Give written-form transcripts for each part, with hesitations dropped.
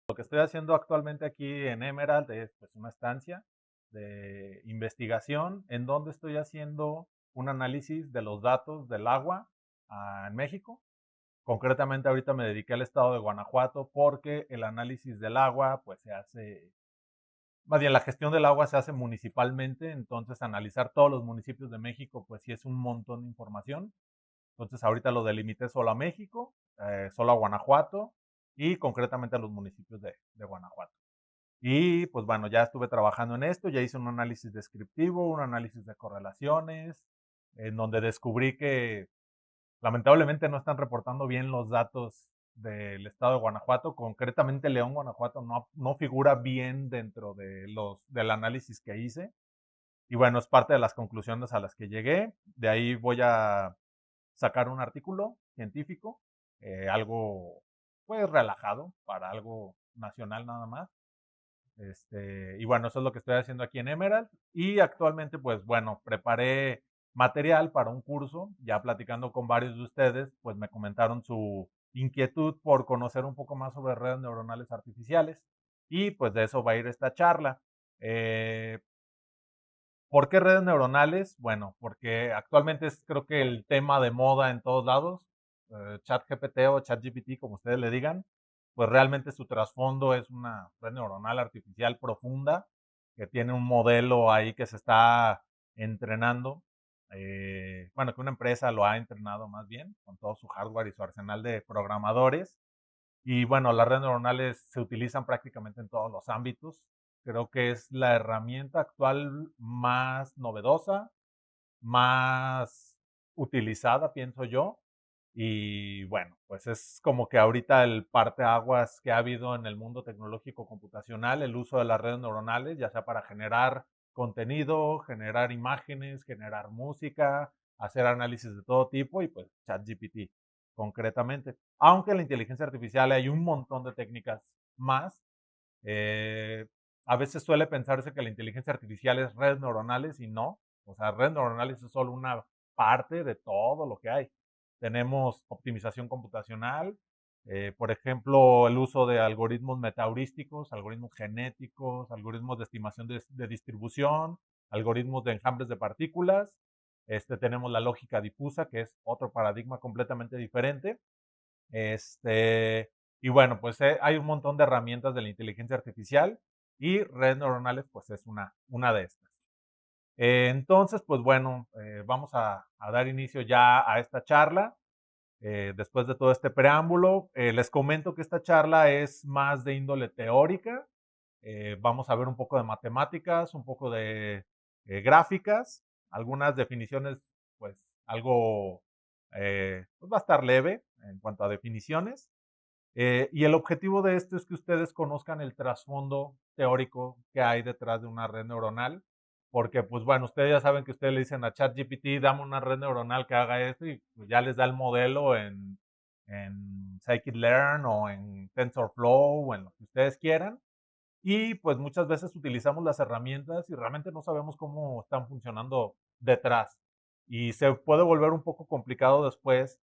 Lo que estoy haciendo actualmente aquí en Emerald es pues, una estancia de investigación en donde estoy haciendo un análisis de los datos del agua en México. Concretamente ahorita me dediqué al estado de Guanajuato porque el análisis del agua pues se hace, más bien la gestión del agua se hace municipalmente, entonces analizar todos los municipios de México pues sí es un montón de información. Entonces ahorita lo delimité solo a México, solo a Guanajuato y concretamente a los municipios de Guanajuato. Y pues bueno, ya estuve trabajando en esto, ya hice un análisis descriptivo, un análisis de correlaciones, en donde descubrí que lamentablemente no están reportando bien los datos del estado de Guanajuato, concretamente León, Guanajuato, no figura bien dentro del análisis que hice. Y bueno, es parte de las conclusiones a las que llegué. De ahí voy a sacar un artículo científico, algo pues relajado, para algo nacional nada más. Y bueno, eso es lo que estoy haciendo aquí en Emerald. Y actualmente, pues bueno, preparé material para un curso, ya platicando con varios de ustedes, pues me comentaron su inquietud por conocer un poco más sobre redes neuronales artificiales. Y pues de eso va a ir esta charla. Eh, ¿Por qué redes neuronales? Bueno, porque actualmente es creo que el tema de moda en todos lados, ChatGPT o ChatGPT, como ustedes le digan, pues realmente su trasfondo es una red neuronal artificial profunda que tiene un modelo ahí que se está entrenando. Bueno, que una empresa lo ha entrenado más bien con todo su hardware y su arsenal de programadores. Y bueno, las redes neuronales se utilizan prácticamente en todos los ámbitos. Creo que es la herramienta actual más novedosa, más utilizada, pienso yo. Y bueno, pues es como que ahorita el parteaguas que ha habido en el mundo tecnológico computacional, el uso de las redes neuronales, ya sea para generar contenido, generar imágenes, generar música, hacer análisis de todo tipo y pues ChatGPT concretamente. Aunque en la inteligencia artificial hay un montón de técnicas más. eh, a veces suele pensarse que la inteligencia artificial es redes neuronales y no. O sea, redes neuronales es solo una parte de todo lo que hay. Tenemos optimización computacional, por ejemplo, el uso de algoritmos metaheurísticos, algoritmos genéticos, algoritmos de estimación de distribución, algoritmos de enjambres de partículas. Tenemos la lógica difusa, que es otro paradigma completamente diferente. Y bueno, pues hay un montón de herramientas de la inteligencia artificial y redes neuronales, pues es una de estas. Entonces, pues bueno, vamos a dar inicio ya a esta charla. Después de todo este preámbulo, les comento que esta charla es más de índole teórica. Vamos a ver un poco de matemáticas, un poco de gráficas, algunas definiciones, pues algo, pues va a estar leve en cuanto a definiciones. Y el objetivo de esto es que ustedes conozcan el trasfondo teórico que hay detrás de una red neuronal, porque pues bueno, ustedes ya saben que ustedes le dicen a ChatGPT, dame una red neuronal que haga esto y pues, ya les da el modelo en Scikit-learn o en TensorFlow o en lo que ustedes quieran. Y pues muchas veces utilizamos las herramientas y realmente no sabemos cómo están funcionando detrás. Y se puede volver un poco complicado después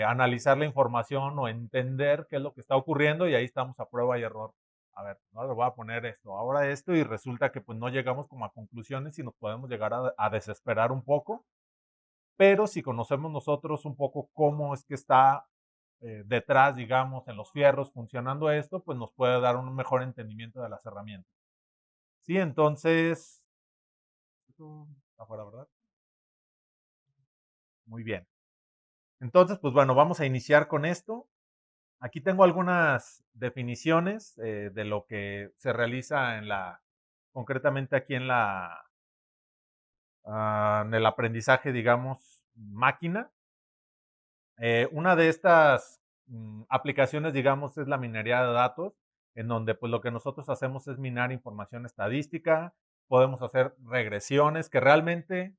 analizar la información o entender qué es lo que está ocurriendo y ahí estamos a prueba y error. A ver, no le voy a poner esto, ahora esto y resulta que pues no llegamos como a conclusiones y nos podemos llegar a desesperar un poco. Pero si conocemos nosotros un poco cómo es que está detrás, digamos, en los fierros funcionando esto, pues nos puede dar un mejor entendimiento de las herramientas. Sí, entonces, esto afuera, ¿verdad? Muy bien. Entonces, pues bueno, vamos a iniciar con esto. Aquí tengo algunas definiciones de lo que se realiza concretamente aquí en el aprendizaje, digamos, máquina. Una de estas aplicaciones, digamos, es la minería de datos, en donde pues lo que nosotros hacemos es minar información estadística, podemos hacer regresiones, que realmente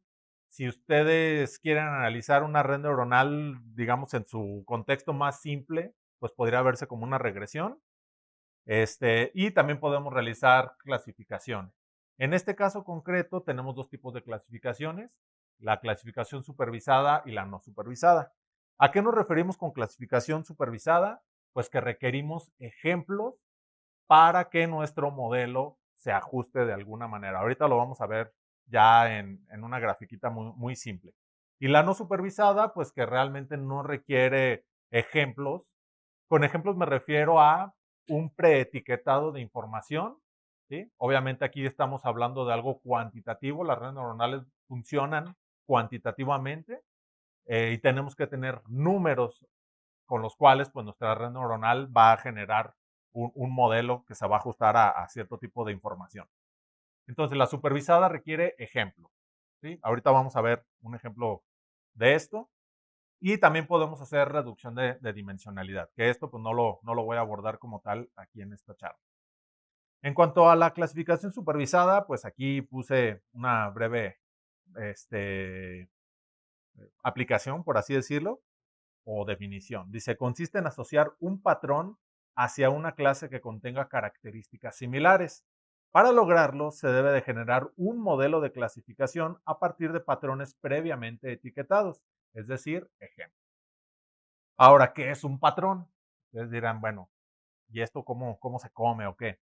si ustedes quieren analizar una red neuronal, digamos, en su contexto más simple, pues podría verse como una regresión. Y también podemos realizar clasificaciones. En este caso concreto tenemos dos tipos de clasificaciones, la clasificación supervisada y la no supervisada. ¿A qué nos referimos con clasificación supervisada? Pues que requerimos ejemplos para que nuestro modelo se ajuste de alguna manera. Ahorita lo vamos a ver ya en una grafiquita muy simple. Y la no supervisada, pues que realmente no requiere ejemplos. Con ejemplos me refiero a un preetiquetado de información, ¿sí? Obviamente aquí estamos hablando de algo cuantitativo, las redes neuronales funcionan cuantitativamente y tenemos que tener números con los cuales pues, nuestra red neuronal va a generar un modelo que se va a ajustar a cierto tipo de información. Entonces, la supervisada requiere ejemplo. ¿Sí? Ahorita vamos a ver un ejemplo de esto. Y también podemos hacer reducción de dimensionalidad, que esto pues no lo voy a abordar como tal aquí en esta charla. En cuanto a la clasificación supervisada, pues aquí puse una breve aplicación, por así decirlo, o definición. Dice, consiste en asociar un patrón hacia una clase que contenga características similares. Para lograrlo, se debe de generar un modelo de clasificación a partir de patrones previamente etiquetados, es decir, ejemplos. Ahora, ¿qué es un patrón? Ustedes dirán, bueno, ¿y esto cómo se come o qué?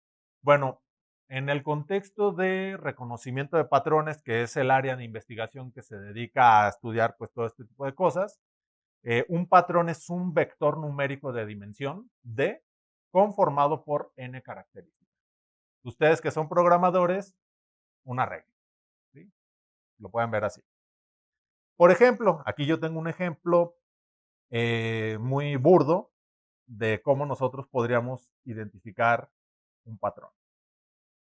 Bueno, en el contexto de reconocimiento de patrones, que es el área de investigación que se dedica a estudiar pues todo este tipo de cosas, un patrón es un vector numérico de dimensión D conformado por n características. Ustedes que son programadores, una regla. ¿Sí? Lo pueden ver así. Por ejemplo, aquí yo tengo un ejemplo muy burdo de cómo nosotros podríamos identificar un patrón.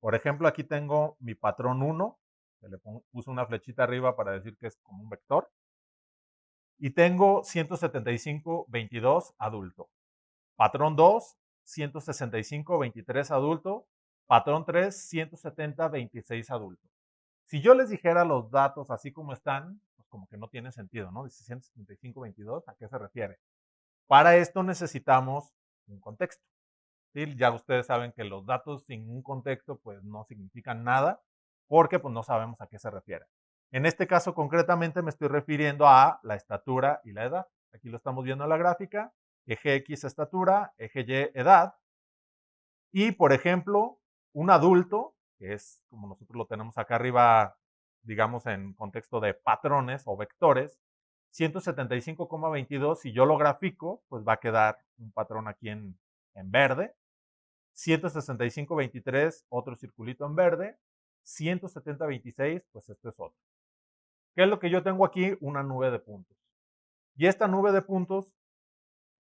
Por ejemplo, aquí tengo mi patrón 1, que le puse una flechita arriba para decir que es como un vector, y tengo 175, 22 adulto. Patrón 2, 165, 23 adulto. Patrón 3, 170, 26 adulto. Si yo les dijera los datos así como están, pues como que no tiene sentido, ¿no? Dice 175, 22, ¿a qué se refiere? Para esto necesitamos un contexto. ¿Sí? Ya ustedes saben que los datos sin un contexto pues no significan nada porque pues no sabemos a qué se refiere. En este caso concretamente me estoy refiriendo a la estatura y la edad. Aquí lo estamos viendo en la gráfica. Eje X estatura, eje Y edad. Y por ejemplo, un adulto, que es como nosotros lo tenemos acá arriba, digamos en contexto de patrones o vectores, 175,22, si yo lo grafico, pues va a quedar un patrón aquí en verde. 165.23, otro circulito en verde. 170.26, pues este es otro. ¿Qué es lo que yo tengo aquí? Una nube de puntos. Y esta nube de puntos,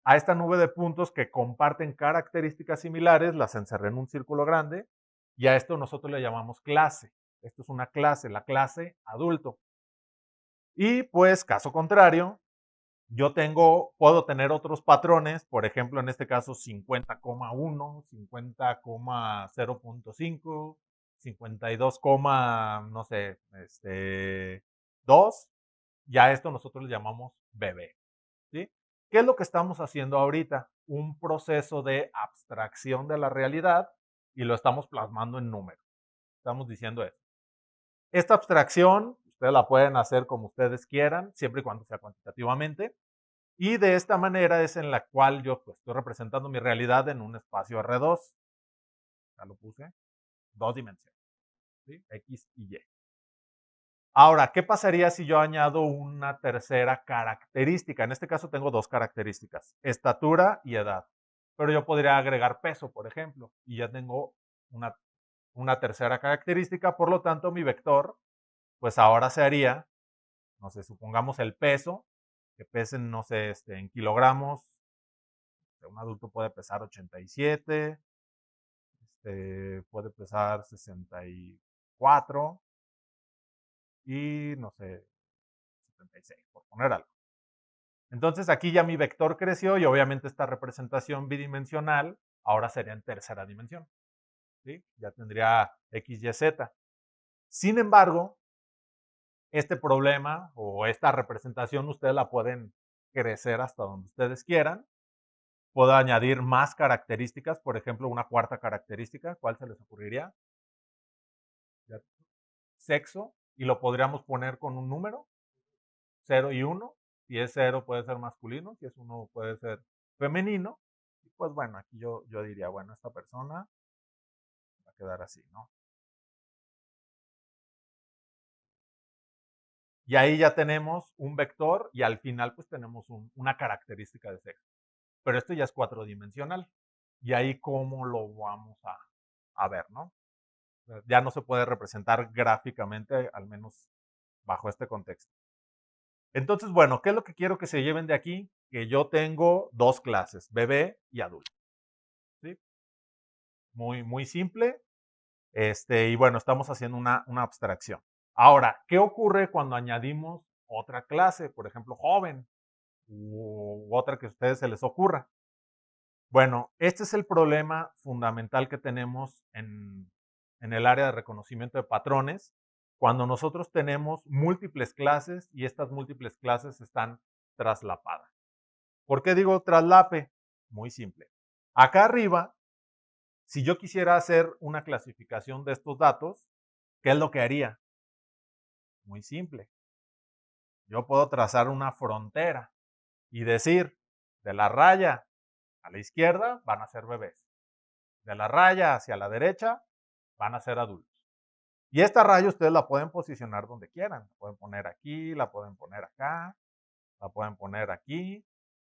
a esta nube de puntos que comparten características similares, las encerré en un círculo grande y a esto nosotros le llamamos clase. Esto es una clase, la clase adulto. Y pues, caso contrario, puedo tener otros patrones, por ejemplo, en este caso 50,1, 50,0.5, 52, no sé, 2, ya esto nosotros le llamamos bebé, ¿sí? ¿Qué es lo que estamos haciendo ahorita? Un proceso de abstracción de la realidad y lo estamos plasmando en números. Estamos diciendo eso. Esta abstracción, ustedes la pueden hacer como ustedes quieran, siempre y cuando sea cuantitativamente. Y de esta manera es en la cual yo pues, estoy representando mi realidad en un espacio R2. Ya lo puse. Dos dimensiones. ¿Sí? X y Y. Ahora, ¿qué pasaría si yo añado una tercera característica? En este caso tengo dos características, estatura y edad. Pero yo podría agregar peso, por ejemplo, y ya tengo una tercera característica. Por lo tanto, mi vector, pues ahora se haría, no sé, supongamos el peso, que pesen, no sé, en kilogramos. Un adulto puede pesar 87, puede pesar 64 y no sé, 76, por poner algo. Entonces aquí ya mi vector creció y obviamente esta representación bidimensional ahora sería en tercera dimensión. ¿Sí? Ya tendría X, Y, Z. Sin embargo, este problema o esta representación ustedes la pueden crecer hasta donde ustedes quieran. Puedo añadir más características, por ejemplo, una cuarta característica. ¿Cuál se les ocurriría? Sexo, y lo podríamos poner con un número, 0 y 1. Si es 0 puede ser masculino, si es 1 puede ser femenino. Y pues bueno, aquí yo diría, bueno, esta persona a quedar así, ¿no? Y ahí ya tenemos un vector y al final pues tenemos una característica de ese eje. Pero esto ya es cuatrodimensional. Y ahí cómo lo vamos a ver, ¿no? Ya no se puede representar gráficamente, al menos bajo este contexto. Entonces, bueno, ¿qué es lo que quiero que se lleven de aquí? Que yo tengo dos clases, bebé y adulto. ¿Sí? Muy simple. Y bueno, estamos haciendo una abstracción. Ahora, ¿qué ocurre cuando añadimos otra clase? Por ejemplo, joven u otra que a ustedes se les ocurra. Bueno, este es el problema fundamental que tenemos en el área de reconocimiento de patrones, cuando nosotros tenemos múltiples clases y estas múltiples clases están traslapadas. ¿Por qué digo traslape? Muy simple. Acá arriba, si yo quisiera hacer una clasificación de estos datos, ¿qué es lo que haría? Muy simple. Yo puedo trazar una frontera y decir, de la raya a la izquierda van a ser bebés. De la raya hacia la derecha van a ser adultos. Y esta raya ustedes la pueden posicionar donde quieran. La pueden poner aquí, la pueden poner acá, la pueden poner aquí.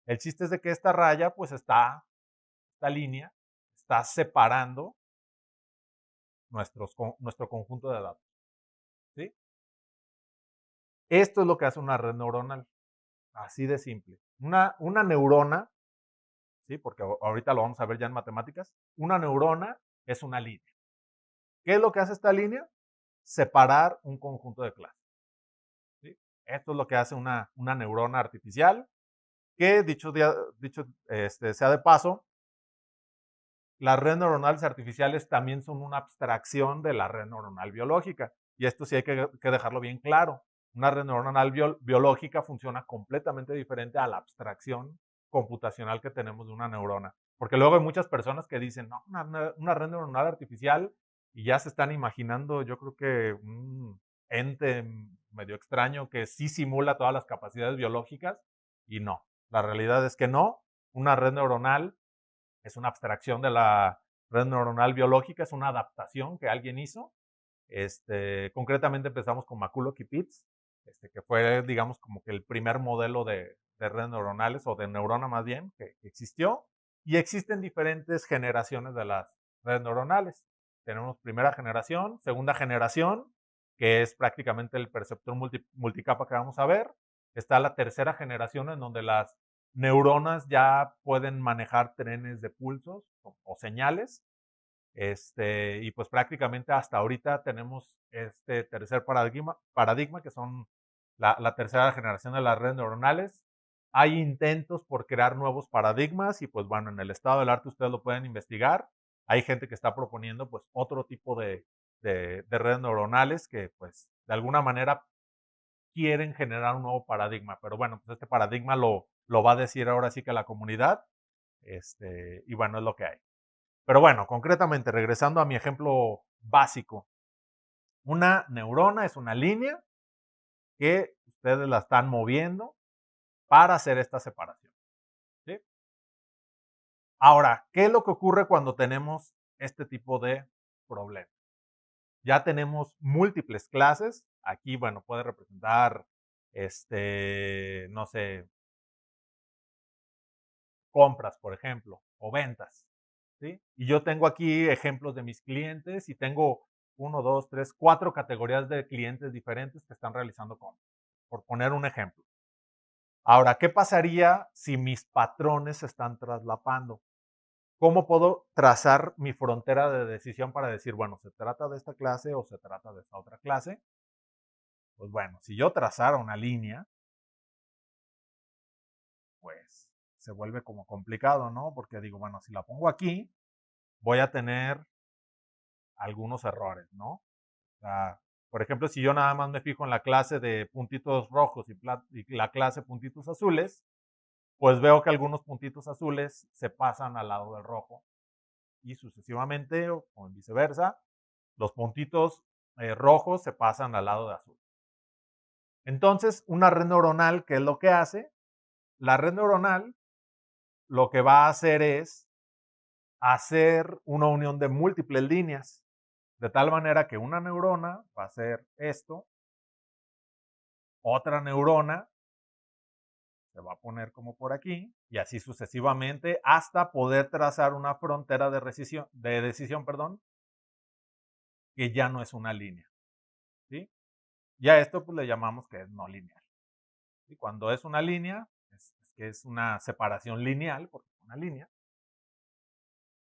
El chiste es de que esta raya, pues esta línea, está separando nuestro conjunto de datos. ¿Sí? Esto es lo que hace una red neuronal. Así de simple. Una neurona, ¿sí? Porque ahorita lo vamos a ver ya en matemáticas. Una neurona es una línea. ¿Qué es lo que hace esta línea? Separar un conjunto de clases. ¿Sí? Esto es lo que hace una neurona artificial, que dicho sea de paso, las redes neuronales artificiales también son una abstracción de la red neuronal biológica. Y esto sí hay que dejarlo bien claro. Una red neuronal biológica funciona completamente diferente a la abstracción computacional que tenemos de una neurona. Porque luego hay muchas personas que dicen, no, una red neuronal artificial y ya se están imaginando, yo creo que un ente medio extraño que sí simula todas las capacidades biológicas y no. La realidad es que no. Una red neuronal es una abstracción de la red neuronal biológica, es una adaptación que alguien hizo. Concretamente empezamos con McCulloch-Pitts, que fue, digamos, como que el primer modelo de redes neuronales, o de neurona más bien, que existió. Y existen diferentes generaciones de las redes neuronales. Tenemos primera generación, segunda generación, que es prácticamente el perceptor multicapa que vamos a ver. Está la tercera generación, en donde las neuronas ya pueden manejar trenes de pulsos o señales. Y pues prácticamente hasta ahorita tenemos este tercer paradigma que son la tercera generación de las redes neuronales. Hay intentos por crear nuevos paradigmas y pues bueno, en el estado del arte ustedes lo pueden investigar. Hay gente que está proponiendo pues otro tipo de redes neuronales que pues de alguna manera quieren generar un nuevo paradigma. Pero bueno, pues este paradigma lo va a decir ahora sí que la comunidad. Y bueno, es lo que hay. Pero bueno, concretamente, regresando a mi ejemplo básico, una neurona es una línea que ustedes la están moviendo para hacer esta separación. ¿Sí? Ahora, ¿qué es lo que ocurre cuando tenemos este tipo de problemas? Ya tenemos múltiples clases. Aquí, bueno, puede representar, no sé, compras, por ejemplo, o ventas. ¿Sí? Y yo tengo aquí ejemplos de mis clientes y tengo 1, 2, 3, 4 categorías de clientes diferentes que están realizando compras, por poner un ejemplo. Ahora, ¿qué pasaría si mis patrones se están traslapando? ¿Cómo puedo trazar mi frontera de decisión para decir, bueno, se trata de esta clase o se trata de esta otra clase? Pues bueno, si yo trazara una línea, pues se vuelve como complicado, ¿no? Porque digo, bueno, si la pongo aquí, voy a tener algunos errores, ¿no? O sea, por ejemplo, si yo nada más me fijo en la clase de puntitos rojos y la clase puntitos azules, pues veo que algunos puntitos azules se pasan al lado del rojo y sucesivamente, o en viceversa, los puntitos rojos se pasan al lado de azul. Entonces, una red neuronal, ¿qué es lo que hace? La red neuronal lo que va a hacer es hacer una unión de múltiples líneas. De tal manera que una neurona va a hacer esto, otra neurona se va a poner como por aquí, y así sucesivamente, hasta poder trazar una frontera de decisión, perdón, que ya no es una línea, ¿sí? Ya esto pues le llamamos que es no lineal. Y cuando es una línea, es que es una separación lineal, porque es una línea.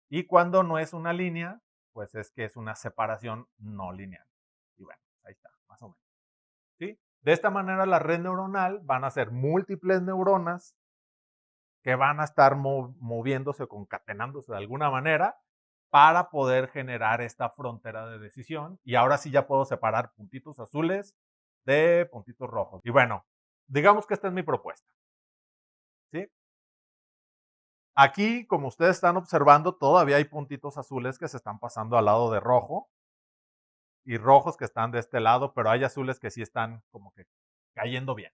Y cuando no es una línea, pues es que es una separación no lineal. Y bueno, ahí está, más o menos. ¿Sí? De esta manera, la red neuronal van a ser múltiples neuronas que van a estar moviéndose, concatenándose de alguna manera para poder generar esta frontera de decisión. Y ahora sí ya puedo separar puntitos azules de puntitos rojos. Y bueno, digamos que esta es mi propuesta. ¿Sí? Aquí, como ustedes están observando, todavía hay puntitos azules que se están pasando al lado de rojo y rojos que están de este lado, pero hay azules que sí están como que cayendo bien.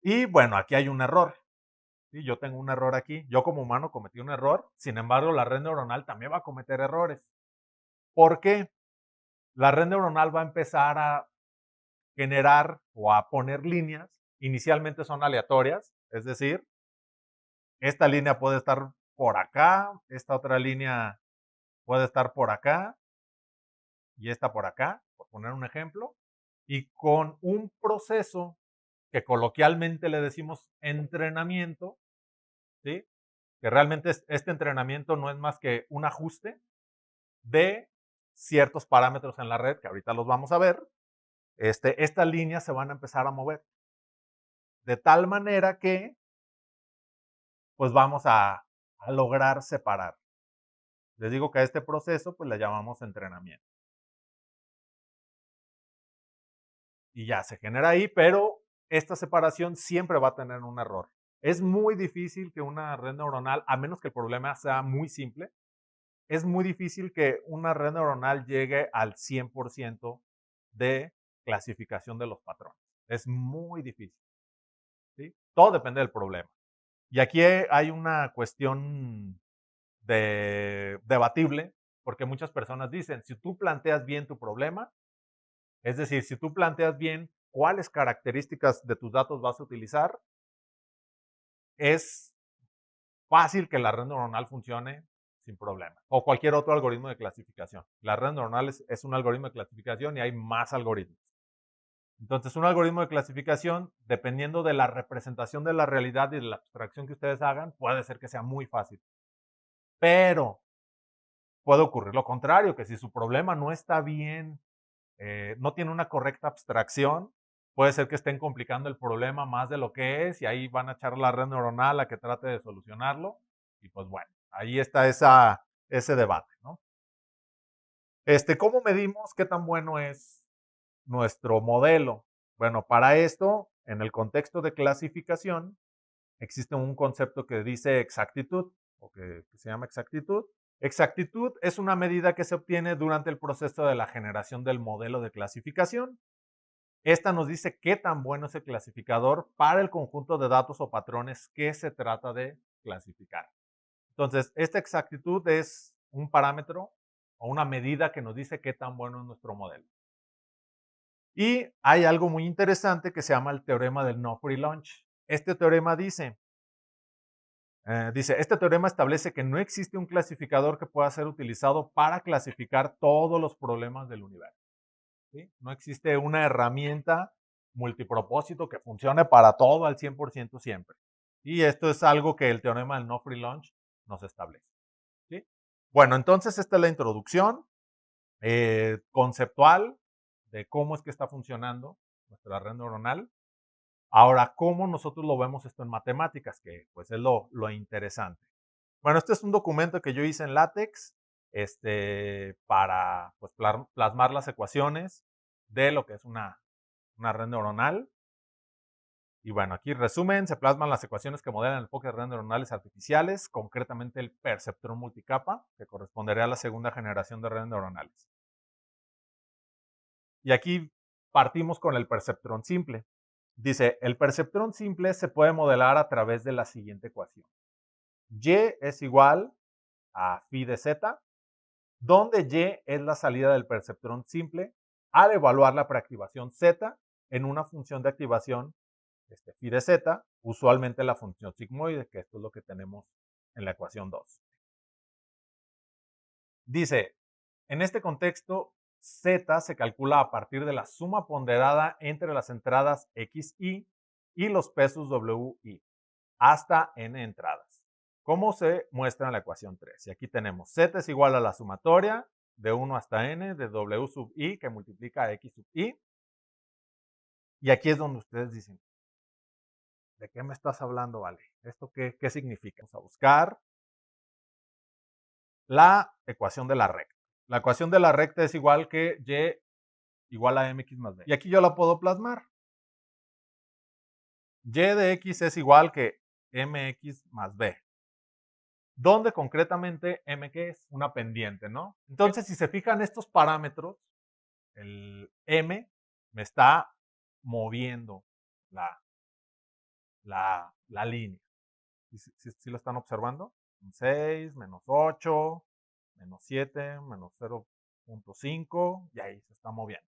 Y bueno, aquí hay un error. ¿Sí? Yo tengo un error aquí. Yo como humano cometí un error. Sin embargo, la red neuronal también va a cometer errores. ¿Por qué? La red neuronal va a empezar a generar o a poner líneas. Inicialmente son aleatorias, es decir, esta línea puede estar por acá, esta otra línea puede estar por acá y esta por acá, por poner un ejemplo. Y con un proceso que coloquialmente le decimos entrenamiento, ¿sí? Que realmente este entrenamiento no es más que un ajuste de ciertos parámetros en la red, que ahorita los vamos a ver. Estas líneas se van a empezar a mover de tal manera que pues vamos a lograr separar. Les digo que a este proceso pues le llamamos entrenamiento. Y ya se genera ahí, pero esta separación siempre va a tener un error. Es muy difícil que una red neuronal, a menos que el problema sea muy simple, es muy difícil que una red neuronal llegue al 100% de clasificación de los patrones. Es muy difícil. ¿Sí? Todo depende del problema. Y aquí hay una cuestión debatible, porque muchas personas dicen, si tú planteas bien tu problema, es decir, si tú planteas bien cuáles características de tus datos vas a utilizar, es fácil que la red neuronal funcione sin problema. O cualquier otro algoritmo de clasificación. La red neuronal es un algoritmo de clasificación y hay más algoritmos. Entonces, un algoritmo de clasificación, dependiendo de la representación de la realidad y de la abstracción que ustedes hagan, puede ser que sea muy fácil. Pero puede ocurrir lo contrario, que si su problema no está bien, no tiene una correcta abstracción, puede ser que estén complicando el problema más de lo que es y ahí van a echar la red neuronal a que trate de solucionarlo. Y pues bueno, ahí está ese debate, ¿no? ¿Cómo medimos qué tan bueno es nuestro modelo? Bueno, para esto, en el contexto de clasificación, existe un concepto que dice exactitud, o que se llama exactitud. Exactitud es una medida que se obtiene durante el proceso de la generación del modelo de clasificación. Esta nos dice qué tan bueno es el clasificador para el conjunto de datos o patrones que se trata de clasificar. Entonces, esta exactitud es un parámetro o una medida que nos dice qué tan bueno es nuestro modelo. Y hay algo muy interesante que se llama el teorema del no free lunch. Este teorema dice, este teorema establece que no existe un clasificador que pueda ser utilizado para clasificar todos los problemas del universo. ¿Sí? No existe una herramienta multipropósito que funcione para todo al 100% siempre. Y esto es algo que el teorema del no free lunch nos establece. ¿Sí? Bueno, entonces esta es la introducción conceptual de cómo es que está funcionando nuestra red neuronal. Ahora, ¿cómo nosotros lo vemos esto en matemáticas? Que pues es lo interesante. Bueno, este es un documento que yo hice en LaTeX para pues, plasmar las ecuaciones de lo que es una red neuronal. Y bueno, aquí resumen, se plasman las ecuaciones que modelan el enfoque de redes neuronales artificiales, concretamente el perceptrón multicapa, que correspondería a la segunda generación de redes neuronales. Y aquí partimos con el perceptrón simple. Dice, el perceptrón simple se puede modelar a través de la siguiente ecuación. Y es igual a phi de z donde Y es la salida del perceptrón simple al evaluar la preactivación Z en una función de activación phi de Z, usualmente la función sigmoide, que esto es lo que tenemos en la ecuación 2. Dice, en este contexto, Z se calcula a partir de la suma ponderada entre las entradas XY y los pesos WY, hasta n entradas, como se muestra en la ecuación 3. Y aquí tenemos Z es igual a la sumatoria de 1 hasta n de W sub I que multiplica a X sub I. Y aquí es donde ustedes dicen, ¿de qué me estás hablando, Vale? ¿Esto qué significa? Vamos a buscar la ecuación de la recta. La ecuación de la recta es igual que Y igual a mx más b. Y aquí yo la puedo plasmar. Y de x es igual que mx más b. Donde concretamente m que es una pendiente, ¿no? Entonces, si se fijan estos parámetros, el m me está moviendo la línea. ¿Sí lo están observando? 6, menos 8, menos 7, menos 0.5, y ahí se está moviendo.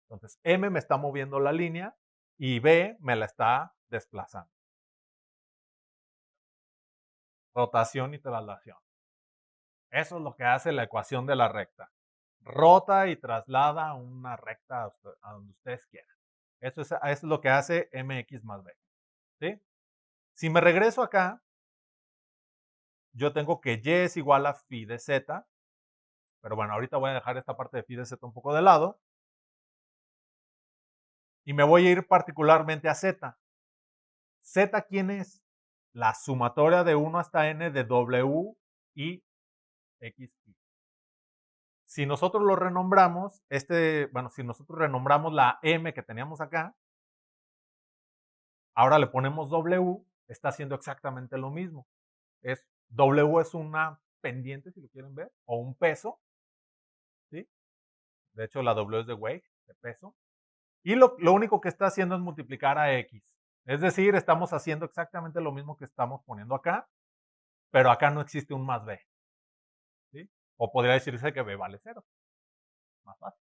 Entonces, M me está moviendo la línea y B me la está desplazando. Rotación y traslación. Eso es lo que hace la ecuación de la recta. Rota y traslada una recta a donde ustedes quieran. Eso es lo que hace mx más b. ¿Sí? Si me regreso acá, yo tengo que y es igual a phi de z, pero bueno, ahorita voy a dejar esta parte de phi de z un poco de lado, y me voy a ir particularmente a z. Z, ¿quién es? La sumatoria de 1 hasta n de w y x. Si nosotros lo renombramos, si nosotros renombramos la m que teníamos acá, ahora le ponemos w, está haciendo exactamente lo mismo. W es una pendiente, si lo quieren ver, o un peso, ¿sí? De hecho, la W es de weight, de peso. Y lo único que está haciendo es multiplicar a X. Es decir, estamos haciendo exactamente lo mismo que estamos poniendo acá, pero acá no existe un más B. ¿Sí? O podría decirse que B vale 0. Más fácil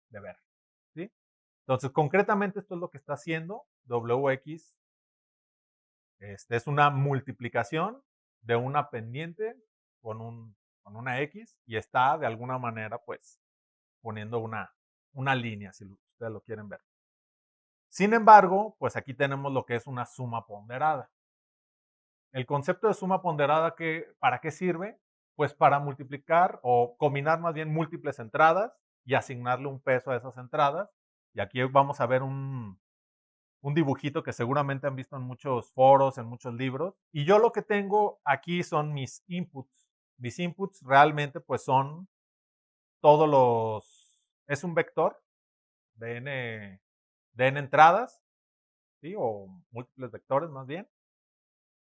de ver. ¿Sí? Entonces, concretamente esto es lo que está haciendo WX. Es una multiplicación de una pendiente con una X y está de alguna manera pues poniendo una línea, si ustedes lo quieren ver. Sin embargo, pues aquí tenemos lo que es una suma ponderada. El concepto de suma ponderada, ¿para qué sirve? Pues para multiplicar o combinar más bien múltiples entradas y asignarle un peso a esas entradas. Y aquí vamos a ver un dibujito que seguramente han visto en muchos foros, en muchos libros. Y yo lo que tengo aquí son mis inputs. Mis inputs realmente pues son todos es un vector de n entradas, ¿sí? O múltiples vectores más bien.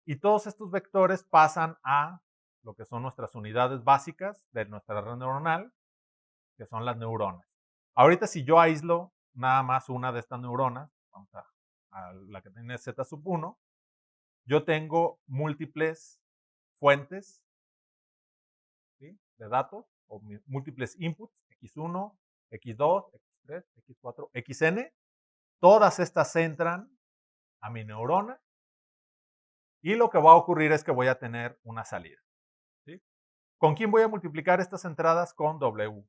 Y todos estos vectores pasan a lo que son nuestras unidades básicas de nuestra red neuronal, que son las neuronas. Ahorita si yo aíslo nada más una de estas neuronas, vamos a la que tiene Z sub 1, yo tengo múltiples fuentes, ¿sí?, de datos, o múltiples inputs, X1, X2, X3, X4, Xn. Todas estas entran a mi neurona y lo que va a ocurrir es que voy a tener una salida. ¿Sí? ¿Con quién voy a multiplicar estas entradas? Con W.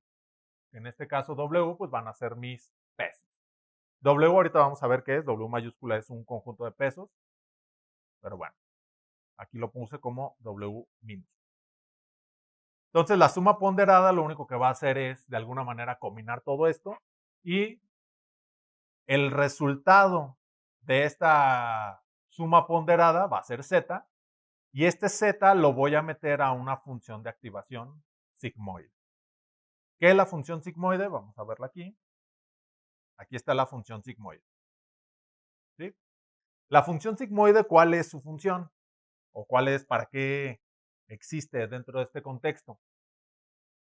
En este caso W pues van a ser mis pesos. W ahorita vamos a ver qué es. W mayúscula es un conjunto de pesos. Pero bueno, aquí lo puse como W minúscula. Entonces la suma ponderada lo único que va a hacer es de alguna manera combinar todo esto y el resultado de esta suma ponderada va a ser Z y este Z lo voy a meter a una función de activación sigmoide. ¿Qué es la función sigmoide? Vamos a verla aquí. Aquí está la función sigmoide. ¿Sí? La función sigmoide, ¿cuál es su función? ¿O para qué existe dentro de este contexto?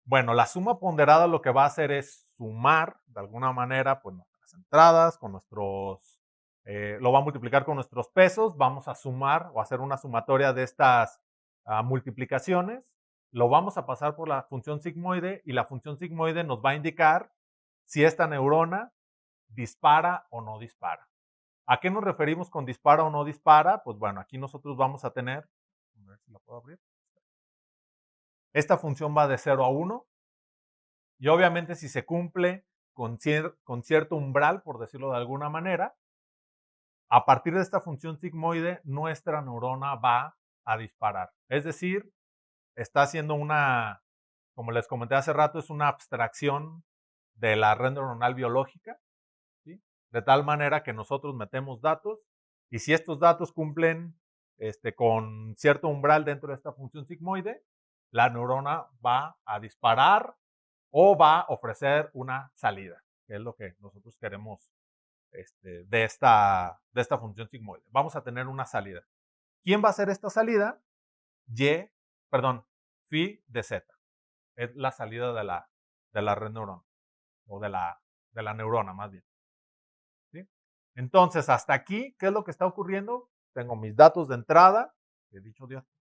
Bueno, la suma ponderada lo que va a hacer es sumar, de alguna manera, pues nuestras entradas, con lo va a multiplicar con nuestros pesos, vamos a sumar o hacer una sumatoria de estas multiplicaciones lo vamos a pasar por la función sigmoide y la función sigmoide nos va a indicar si esta neurona dispara o no dispara. ¿A qué nos referimos con dispara o no dispara? Pues bueno, aquí nosotros vamos a tener, a ver si la puedo abrir. Esta función va de 0 a 1 y obviamente si se cumple con cierto umbral, por decirlo de alguna manera, a partir de esta función sigmoide, nuestra neurona va a disparar. Es decir, está haciendo una, como les comenté hace rato, es una abstracción de la red neuronal biológica, ¿sí? De tal manera que nosotros metemos datos y si estos datos cumplen con cierto umbral dentro de esta función sigmoide, la neurona va a disparar o va a ofrecer una salida, que es lo que nosotros queremos de esta función sigmoide. Vamos a tener una salida. ¿Quién va a hacer esta salida? Phi de Z. Es la salida de la red neurona, o de la neurona más bien. ¿Sí? Entonces, hasta aquí, ¿qué es lo que está ocurriendo? Tengo mis datos de entrada, que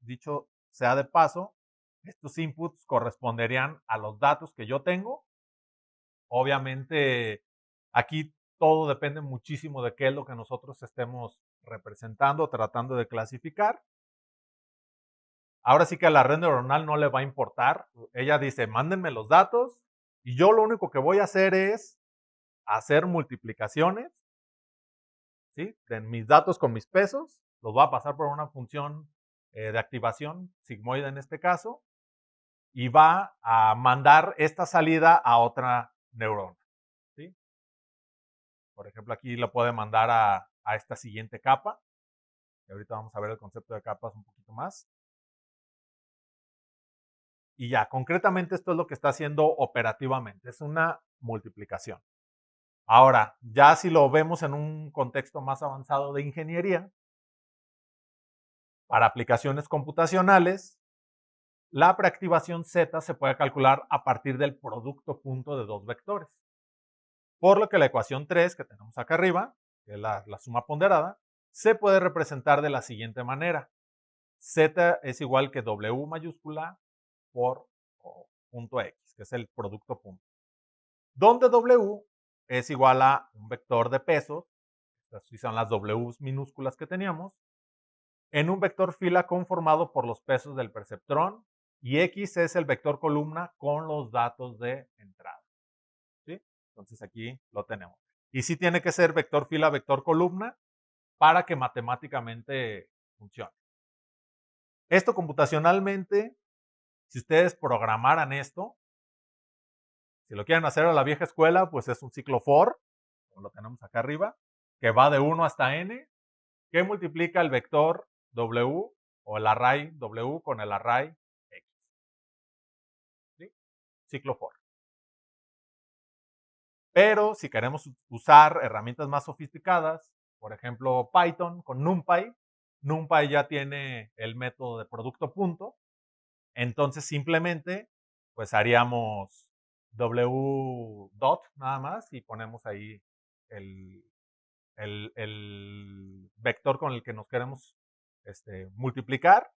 dicho sea de paso, estos inputs corresponderían a los datos que yo tengo. Obviamente, aquí todo depende muchísimo de qué es lo que nosotros estemos representando, tratando de clasificar. Ahora sí que a la red neuronal no le va a importar. Ella dice, mándenme los datos y yo lo único que voy a hacer es hacer multiplicaciones, ¿sí? De mis datos con mis pesos. Los voy a pasar por una función de activación, sigmoide en este caso, y va a mandar esta salida a otra neurona, ¿sí? Por ejemplo, aquí lo puede mandar a esta siguiente capa. Y ahorita vamos a ver el concepto de capas un poquito más. Y ya, concretamente esto es lo que está haciendo operativamente, es una multiplicación. Ahora, ya si lo vemos en un contexto más avanzado de ingeniería, para aplicaciones computacionales, la preactivación Z se puede calcular a partir del producto punto de dos vectores. Por lo que la ecuación 3 que tenemos acá arriba, que es la suma ponderada, se puede representar de la siguiente manera. Z es igual que W mayúscula por punto X, que es el producto punto. Donde W es igual a un vector de pesos, estas sí son las W minúsculas que teníamos, en un vector fila conformado por los pesos del perceptrón y X es el vector columna con los datos de entrada. ¿Sí? Entonces aquí lo tenemos. Y sí tiene que ser vector fila, vector columna para que matemáticamente funcione. Esto computacionalmente, si ustedes programaran esto, si lo quieren hacer a la vieja escuela, pues es un ciclo for, como lo tenemos acá arriba, que va de 1 hasta n, que multiplica el vector w o el array w con el array x. ¿Sí? Ciclo for. Pero si queremos usar herramientas más sofisticadas, por ejemplo Python con NumPy, NumPy ya tiene el método de producto punto, entonces simplemente pues haríamos w dot nada más y ponemos ahí el, el vector con el que nos queremos multiplicar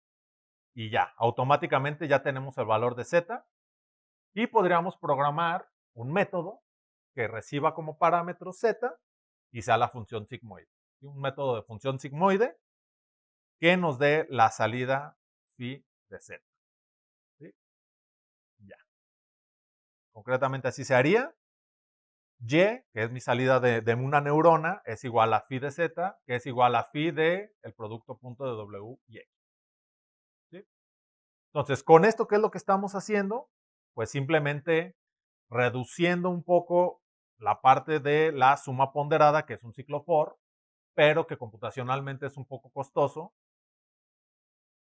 y ya, automáticamente ya tenemos el valor de z y podríamos programar un método que reciba como parámetro z y sea la función sigmoide. ¿Sí? Un método de función sigmoide que nos dé la salida phi de z. ¿Sí? Ya. Concretamente así se haría. Y, que es mi salida de una neurona, es igual a phi de z, que es igual a phi de el producto punto de w y x. ¿Sí? Entonces, con esto, ¿qué es lo que estamos haciendo? Pues simplemente reduciendo un poco la parte de la suma ponderada, que es un ciclo for, pero que computacionalmente es un poco costoso,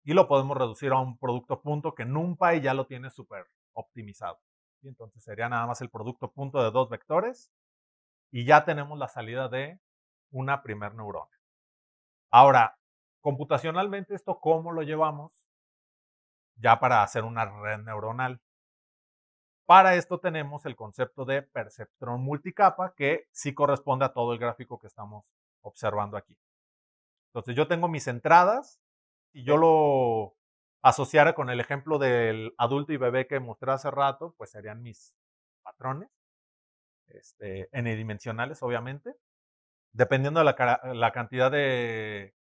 y lo podemos reducir a un producto punto que NumPy ya lo tiene súper optimizado. ¿Sí? Entonces sería nada más el producto punto de dos vectores y ya tenemos la salida de una primer neurona. Ahora, computacionalmente esto, ¿cómo lo llevamos? Ya para hacer una red neuronal. Para esto tenemos el concepto de perceptrón multicapa, que sí corresponde a todo el gráfico que estamos observando aquí. Entonces yo tengo mis entradas y yo asociara con el ejemplo del adulto y bebé que mostré hace rato, pues serían mis patrones, n-dimensionales, obviamente. Dependiendo de la cantidad de,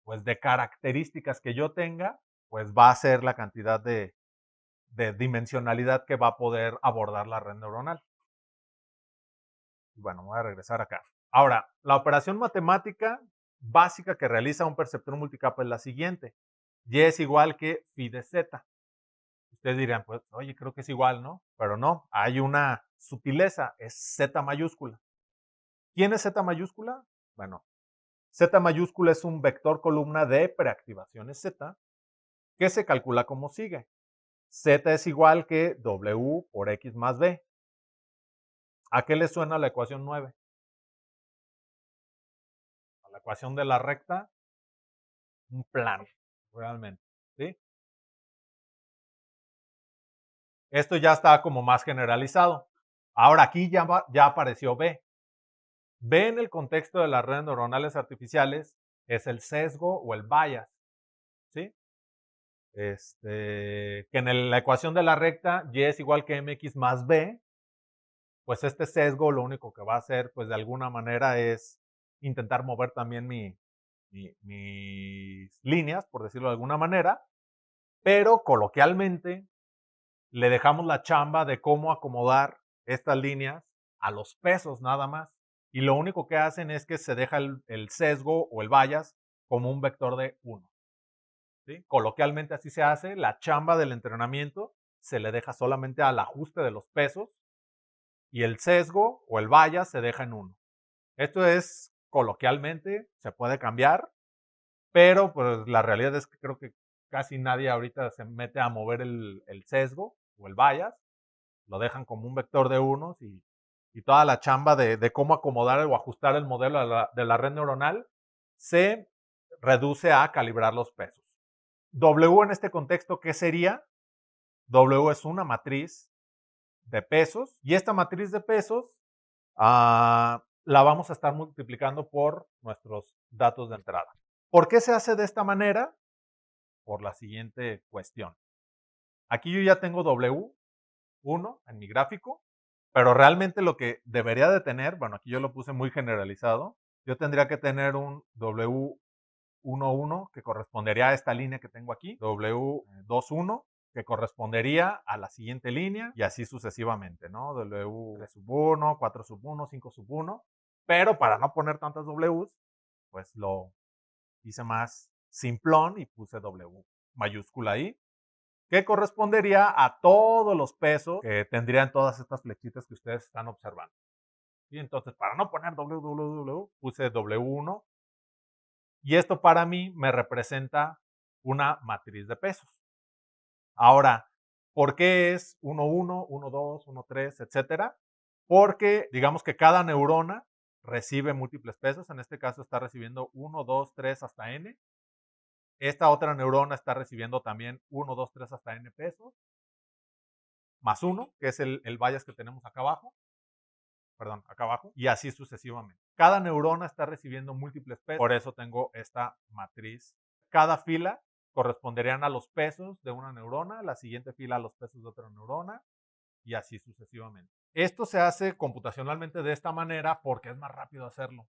pues, de características que yo tenga, pues va a ser la cantidad de dimensionalidad que va a poder abordar la red neuronal. Bueno, voy a regresar acá. Ahora, la operación matemática básica que realiza un perceptor multicapa es la siguiente. Y es igual que phi de z. Ustedes dirían, pues, oye, creo que es igual, ¿no? Pero no, hay una sutileza, es z mayúscula. ¿Quién es z mayúscula? Bueno, z mayúscula es un vector columna de preactivaciones z que se calcula como sigue. Z es igual que W por X más B. ¿A qué le suena la ecuación 9? A la ecuación de la recta, un plano, realmente, ¿sí? Esto ya está como más generalizado. Ahora aquí ya apareció B. B en el contexto de las redes neuronales artificiales es el sesgo o el bias, ¿sí? Que en la ecuación de la recta y es igual que mx más b, pues este sesgo lo único que va a hacer, pues de alguna manera es intentar mover también mis líneas, por decirlo de alguna manera, pero coloquialmente le dejamos la chamba de cómo acomodar estas líneas a los pesos nada más. Y lo único que hacen es que se deja el sesgo o el bias como un vector de 1. ¿Sí? Coloquialmente así se hace. La chamba del entrenamiento se le deja solamente al ajuste de los pesos y el sesgo o el bias se deja en 1. Esto es coloquialmente, se puede cambiar, pero pues la realidad es que creo que casi nadie ahorita se mete a mover el sesgo o el bias, lo dejan como un vector de unos y toda la chamba de cómo acomodar o ajustar el modelo de la red neuronal se reduce a calibrar los pesos. W en este contexto, ¿qué sería? W es una matriz de pesos y esta matriz de pesos la vamos a estar multiplicando por nuestros datos de entrada. ¿Por qué se hace de esta manera? Por la siguiente cuestión. Aquí yo ya tengo W1 en mi gráfico, pero realmente lo que debería de tener, bueno, aquí yo lo puse muy generalizado, yo tendría que tener un W11 que correspondería a esta línea que tengo aquí, W21 que correspondería a la siguiente línea y así sucesivamente, ¿no? W3 sub 1, 4 sub 1, 5 sub 1, pero para no poner tantas Ws, pues lo hice más simplón y puse W mayúscula ahí, que correspondería a todos los pesos que tendrían todas estas flechitas que ustedes están observando. Y entonces, para no poner W, puse W1 y esto para mí me representa una matriz de pesos. Ahora, ¿por qué es 1, 1, 1, 2, 1, 3, etcétera? Porque digamos que cada neurona recibe múltiples pesos. En este caso está recibiendo 1, 2, 3 hasta n. Esta otra neurona está recibiendo también 1, 2, 3 hasta n pesos, más 1, que es el bias que tenemos acá abajo. Perdón, acá abajo. Y así sucesivamente. Cada neurona está recibiendo múltiples pesos. Por eso tengo esta matriz. Cada fila corresponderían a los pesos de una neurona, la siguiente fila a los pesos de otra neurona y así sucesivamente. Esto se hace computacionalmente de esta manera porque es más rápido hacerlo.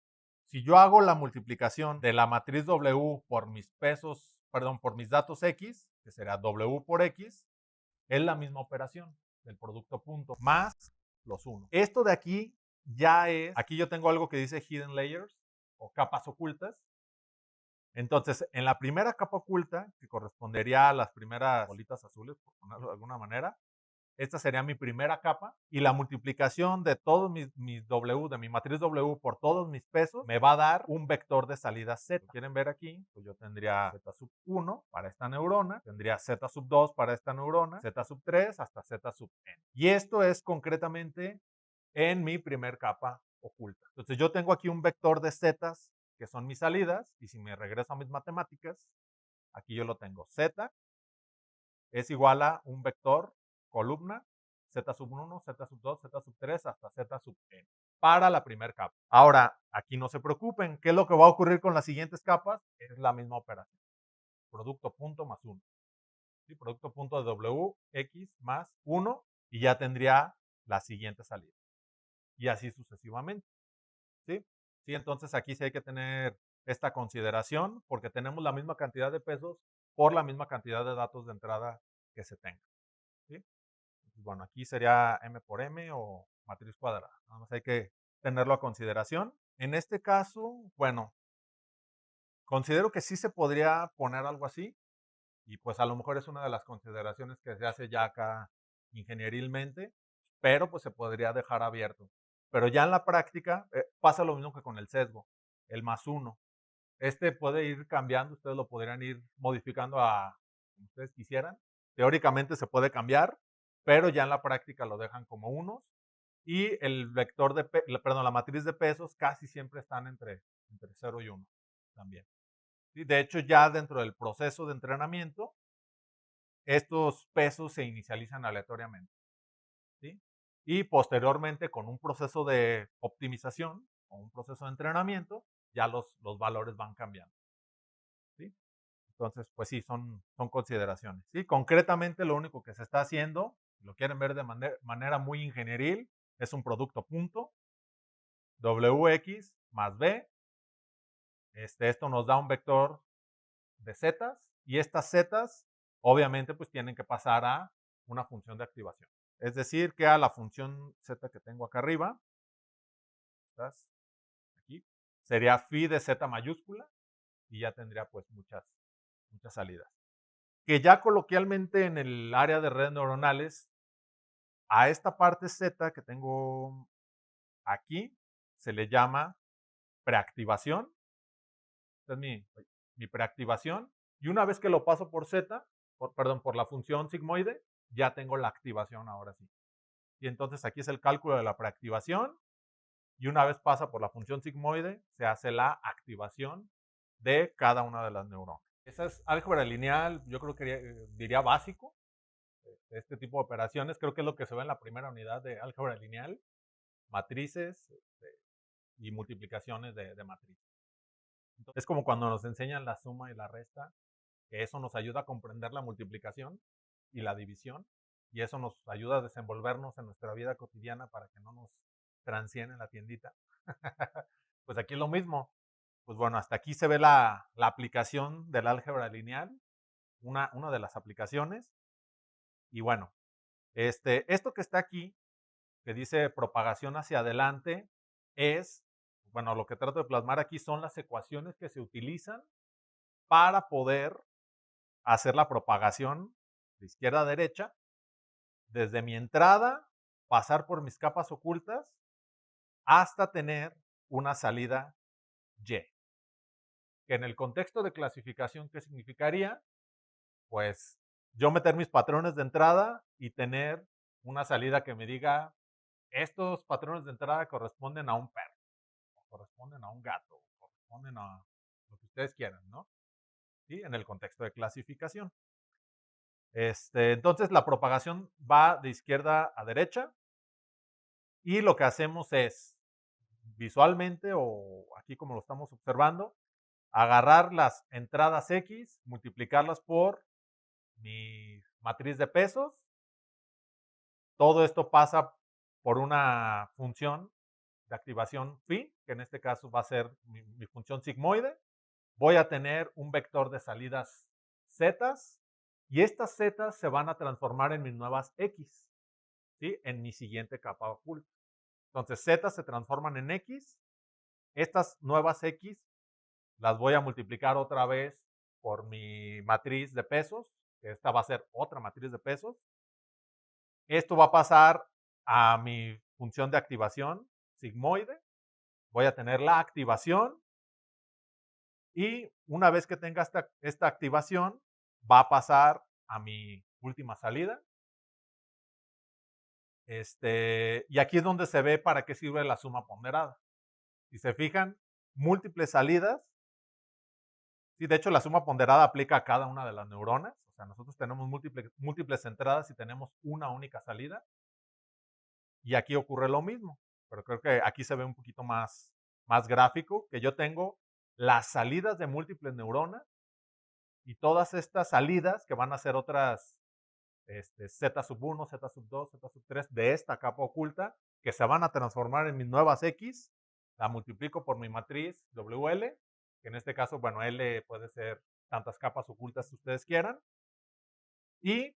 Si yo hago la multiplicación de la matriz W por mis pesos, perdón, por mis datos X, que será W por X, es la misma operación del producto punto más los 1. Esto de aquí ya es, aquí yo tengo algo que dice hidden layers o capas ocultas. Entonces, en la primera capa oculta, que correspondería a las primeras bolitas azules, por ponerlo de alguna manera, esta sería mi primera capa y la multiplicación de todos mis W, de mi matriz W por todos mis pesos, me va a dar un vector de salida Z. ¿Quieren ver aquí? Pues yo tendría Z sub 1 para esta neurona, tendría Z sub 2 para esta neurona, Z sub 3 hasta Z sub N. Y esto es concretamente en mi primer capa oculta. Entonces yo tengo aquí un vector de Zetas que son mis salidas y si me regreso a mis matemáticas, aquí yo lo tengo. Z es igual a un vector columna Z sub 1, Z sub 2, Z sub 3 hasta Z sub n para la primera capa. Ahora, aquí no se preocupen. ¿Qué es lo que va a ocurrir con las siguientes capas? Es la misma operación. Producto punto más 1. ¿sí? Producto punto de W, X más 1 y ya tendría la siguiente salida. Y así sucesivamente. ¿Sí? Sí, entonces aquí sí hay que tener esta consideración porque tenemos la misma cantidad de pesos por la misma cantidad de datos de entrada que se tenga. ¿Sí? Entonces, bueno, aquí sería M por M o matriz cuadrada. Nada más hay que tenerlo a consideración. En este caso, bueno, considero que sí se podría poner algo así y pues a lo mejor es una de las consideraciones que se hace ya acá ingenierilmente, pero pues se podría dejar abierto. Pero ya en la práctica pasa lo mismo que con el sesgo, el más uno. Este puede ir cambiando, ustedes lo podrían ir modificando a como ustedes quisieran. Teóricamente se puede cambiar, pero ya en la práctica lo dejan como unos. Y el vector de, perdón, la matriz de pesos casi siempre están entre 0 y 1 también. ¿Sí? De hecho, ya dentro del proceso de entrenamiento, estos pesos se inicializan aleatoriamente. ¿Sí? Y posteriormente, con un proceso de optimización o un proceso de entrenamiento, ya los valores van cambiando. ¿Sí? Entonces, pues sí, son consideraciones. ¿Sí? Concretamente, lo único que se está haciendo, si lo quieren ver de manera muy ingenieril, es un producto punto, WX más B. Esto nos da un vector de zetas y estas zetas, obviamente, pues tienen que pasar a una función de activación. Es decir, que a la función z que tengo acá arriba, ¿estás? Aquí, sería phi de z mayúscula y ya tendría pues muchas salidas. Que ya coloquialmente en el área de redes neuronales, a esta parte Z que tengo aquí, se le llama preactivación. Esta es mi preactivación. Y una vez que lo paso por Z, perdón, por la función sigmoide, ya tengo la activación ahora sí. Y entonces aquí es el cálculo de la preactivación. Y una vez pasa por la función sigmoide, se hace la activación de cada una de las neuronas. Esa es álgebra lineal, yo creo que diría básico. Este tipo de operaciones creo que es lo que se ve en la primera unidad de álgebra lineal, matrices y multiplicaciones de matrices. Entonces, es como cuando nos enseñan la suma y la resta, que eso nos ayuda a comprender la multiplicación y la división, y eso nos ayuda a desenvolvernos en nuestra vida cotidiana para que no nos transien en la tiendita. Pues aquí es lo mismo. Pues bueno, hasta aquí se ve la aplicación del álgebra lineal, una de las aplicaciones. Y bueno, esto que está aquí, que dice propagación hacia adelante, es, bueno, lo que trato de plasmar aquí son las ecuaciones que se utilizan para poder hacer la propagación de izquierda a derecha, desde mi entrada, pasar por mis capas ocultas, hasta tener una salida Y. Que en el contexto de clasificación, ¿qué significaría? Pues yo meter mis patrones de entrada y tener una salida que me diga, estos patrones de entrada corresponden a un perro, corresponden a un gato, corresponden a lo que ustedes quieran, ¿no? ¿Sí? En el contexto de clasificación. Entonces la propagación va de izquierda a derecha y lo que hacemos es visualmente o aquí como lo estamos observando, agarrar las entradas X, multiplicarlas por mi matriz de pesos. Todo esto pasa por una función de activación phi, que en este caso va a ser mi función sigmoide. Voy a tener un vector de salidas z y estas z se van a transformar en mis nuevas x, ¿sí? En mi siguiente capa oculta. Entonces z se transforman en x. Estas nuevas x las voy a multiplicar otra vez por mi matriz de pesos, que esta va a ser otra matriz de pesos. Esto va a pasar a mi función de activación sigmoide. Voy a tener la activación y una vez que tenga esta activación, va a pasar a mi última salida. Y aquí es donde se ve para qué sirve la suma ponderada. Si se fijan, múltiples salidas. Sí, de hecho, la suma ponderada aplica a cada una de las neuronas. O sea, nosotros tenemos múltiples entradas y tenemos una única salida. Y aquí ocurre lo mismo. Pero creo que aquí se ve un poquito más gráfico, que yo tengo las salidas de múltiples neuronas Y todas estas salidas, que van a ser otras Z sub 1, Z sub 2, Z sub 3 de esta capa oculta, que se van a transformar en mis nuevas X, la multiplico por mi matriz WL, que en este caso, bueno, L puede ser tantas capas ocultas que ustedes quieran, y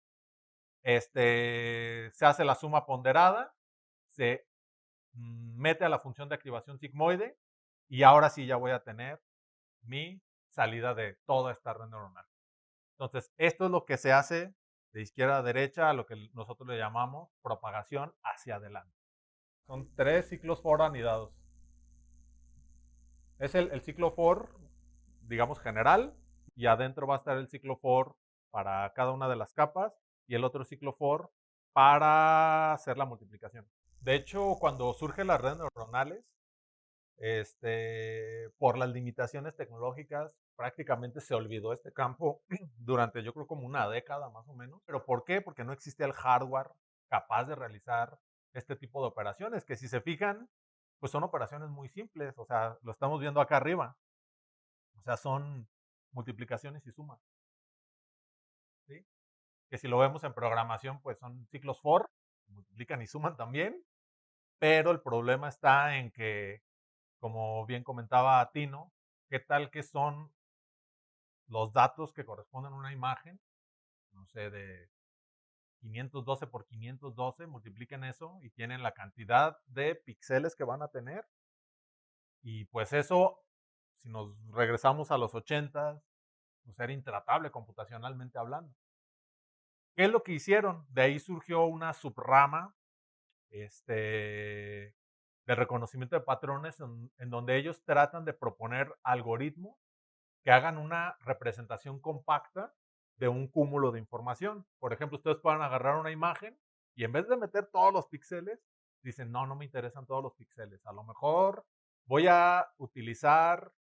se hace la suma ponderada, se mete a la función de activación sigmoide, y ahora sí ya voy a tener mi salida de toda esta red neuronal. Entonces, esto es lo que se hace de izquierda a derecha, a lo que nosotros le llamamos propagación hacia adelante. Son 3 ciclos for anidados. Es el ciclo for, digamos, general, y adentro va a estar el ciclo for para cada una de las capas y el otro ciclo for para hacer la multiplicación. De hecho, cuando surgen las redes neuronales, por las limitaciones tecnológicas, prácticamente se olvidó este campo durante, yo creo, como una década más o menos. ¿Pero por qué? Porque no existía el hardware capaz de realizar este tipo de operaciones, que si se fijan, pues son operaciones muy simples, o sea, lo estamos viendo acá arriba, o sea, son multiplicaciones y sumas, ¿sí? Que si lo vemos en programación, pues son ciclos for, multiplican y suman también, pero el problema está en que, como bien comentaba Tino, ¿qué tal que son los datos que corresponden a una imagen? No sé, de 512 por 512, multipliquen eso y tienen la cantidad de píxeles que van a tener. Y pues eso, si nos regresamos a los 80, pues era intratable computacionalmente hablando. ¿Qué es lo que hicieron? De ahí surgió una subrama de reconocimiento de patrones en donde ellos tratan de proponer algoritmos que hagan una representación compacta de un cúmulo de información. Por ejemplo, ustedes pueden agarrar una imagen y en vez de meter todos los píxeles, dicen, no, no me interesan todos los píxeles. A lo mejor voy a utilizar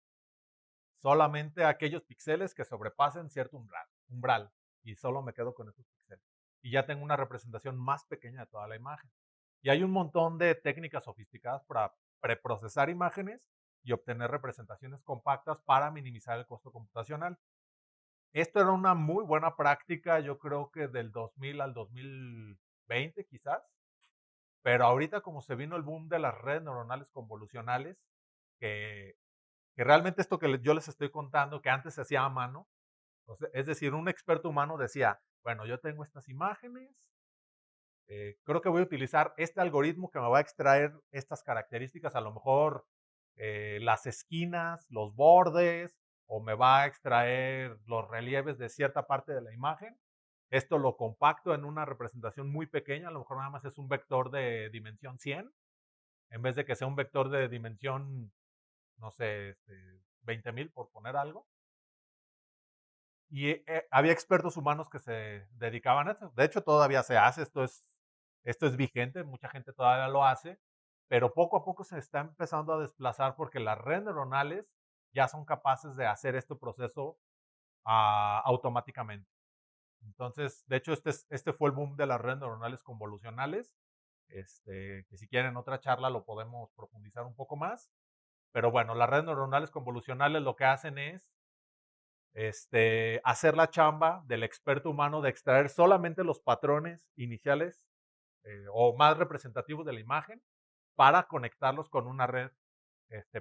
solamente aquellos píxeles que sobrepasen cierto umbral y solo me quedo con esos píxeles. Y ya tengo una representación más pequeña de toda la imagen. Y hay un montón de técnicas sofisticadas para preprocesar imágenes y obtener representaciones compactas para minimizar el costo computacional. Esto era una muy buena práctica, yo creo que del 2000 al 2020 quizás, pero ahorita como se vino el boom de las redes neuronales convolucionales, que, que realmente esto que yo les estoy contando, que antes se hacía a mano, o sea, es decir, un experto humano decía, bueno, yo tengo estas imágenes, creo que voy a utilizar este algoritmo que me va a extraer estas características, a lo mejor las esquinas, los bordes, o me va a extraer los relieves de cierta parte de la imagen. Esto lo compacto en una representación muy pequeña, a lo mejor nada más es un vector de dimensión 100, en vez de que sea un vector de dimensión, no sé, 20,000 por poner algo. Y había expertos humanos que se dedicaban a eso. De hecho, todavía se hace, esto es vigente, mucha gente todavía lo hace, pero poco a poco se está empezando a desplazar porque las redes neuronales ya son capaces de hacer este proceso automáticamente. Entonces, de hecho, este fue el boom de las redes neuronales convolucionales, que si quieren otra charla lo podemos profundizar un poco más. Pero bueno, las redes neuronales convolucionales lo que hacen es hacer la chamba del experto humano de extraer solamente los patrones iniciales o más representativos de la imagen para conectarlos con una red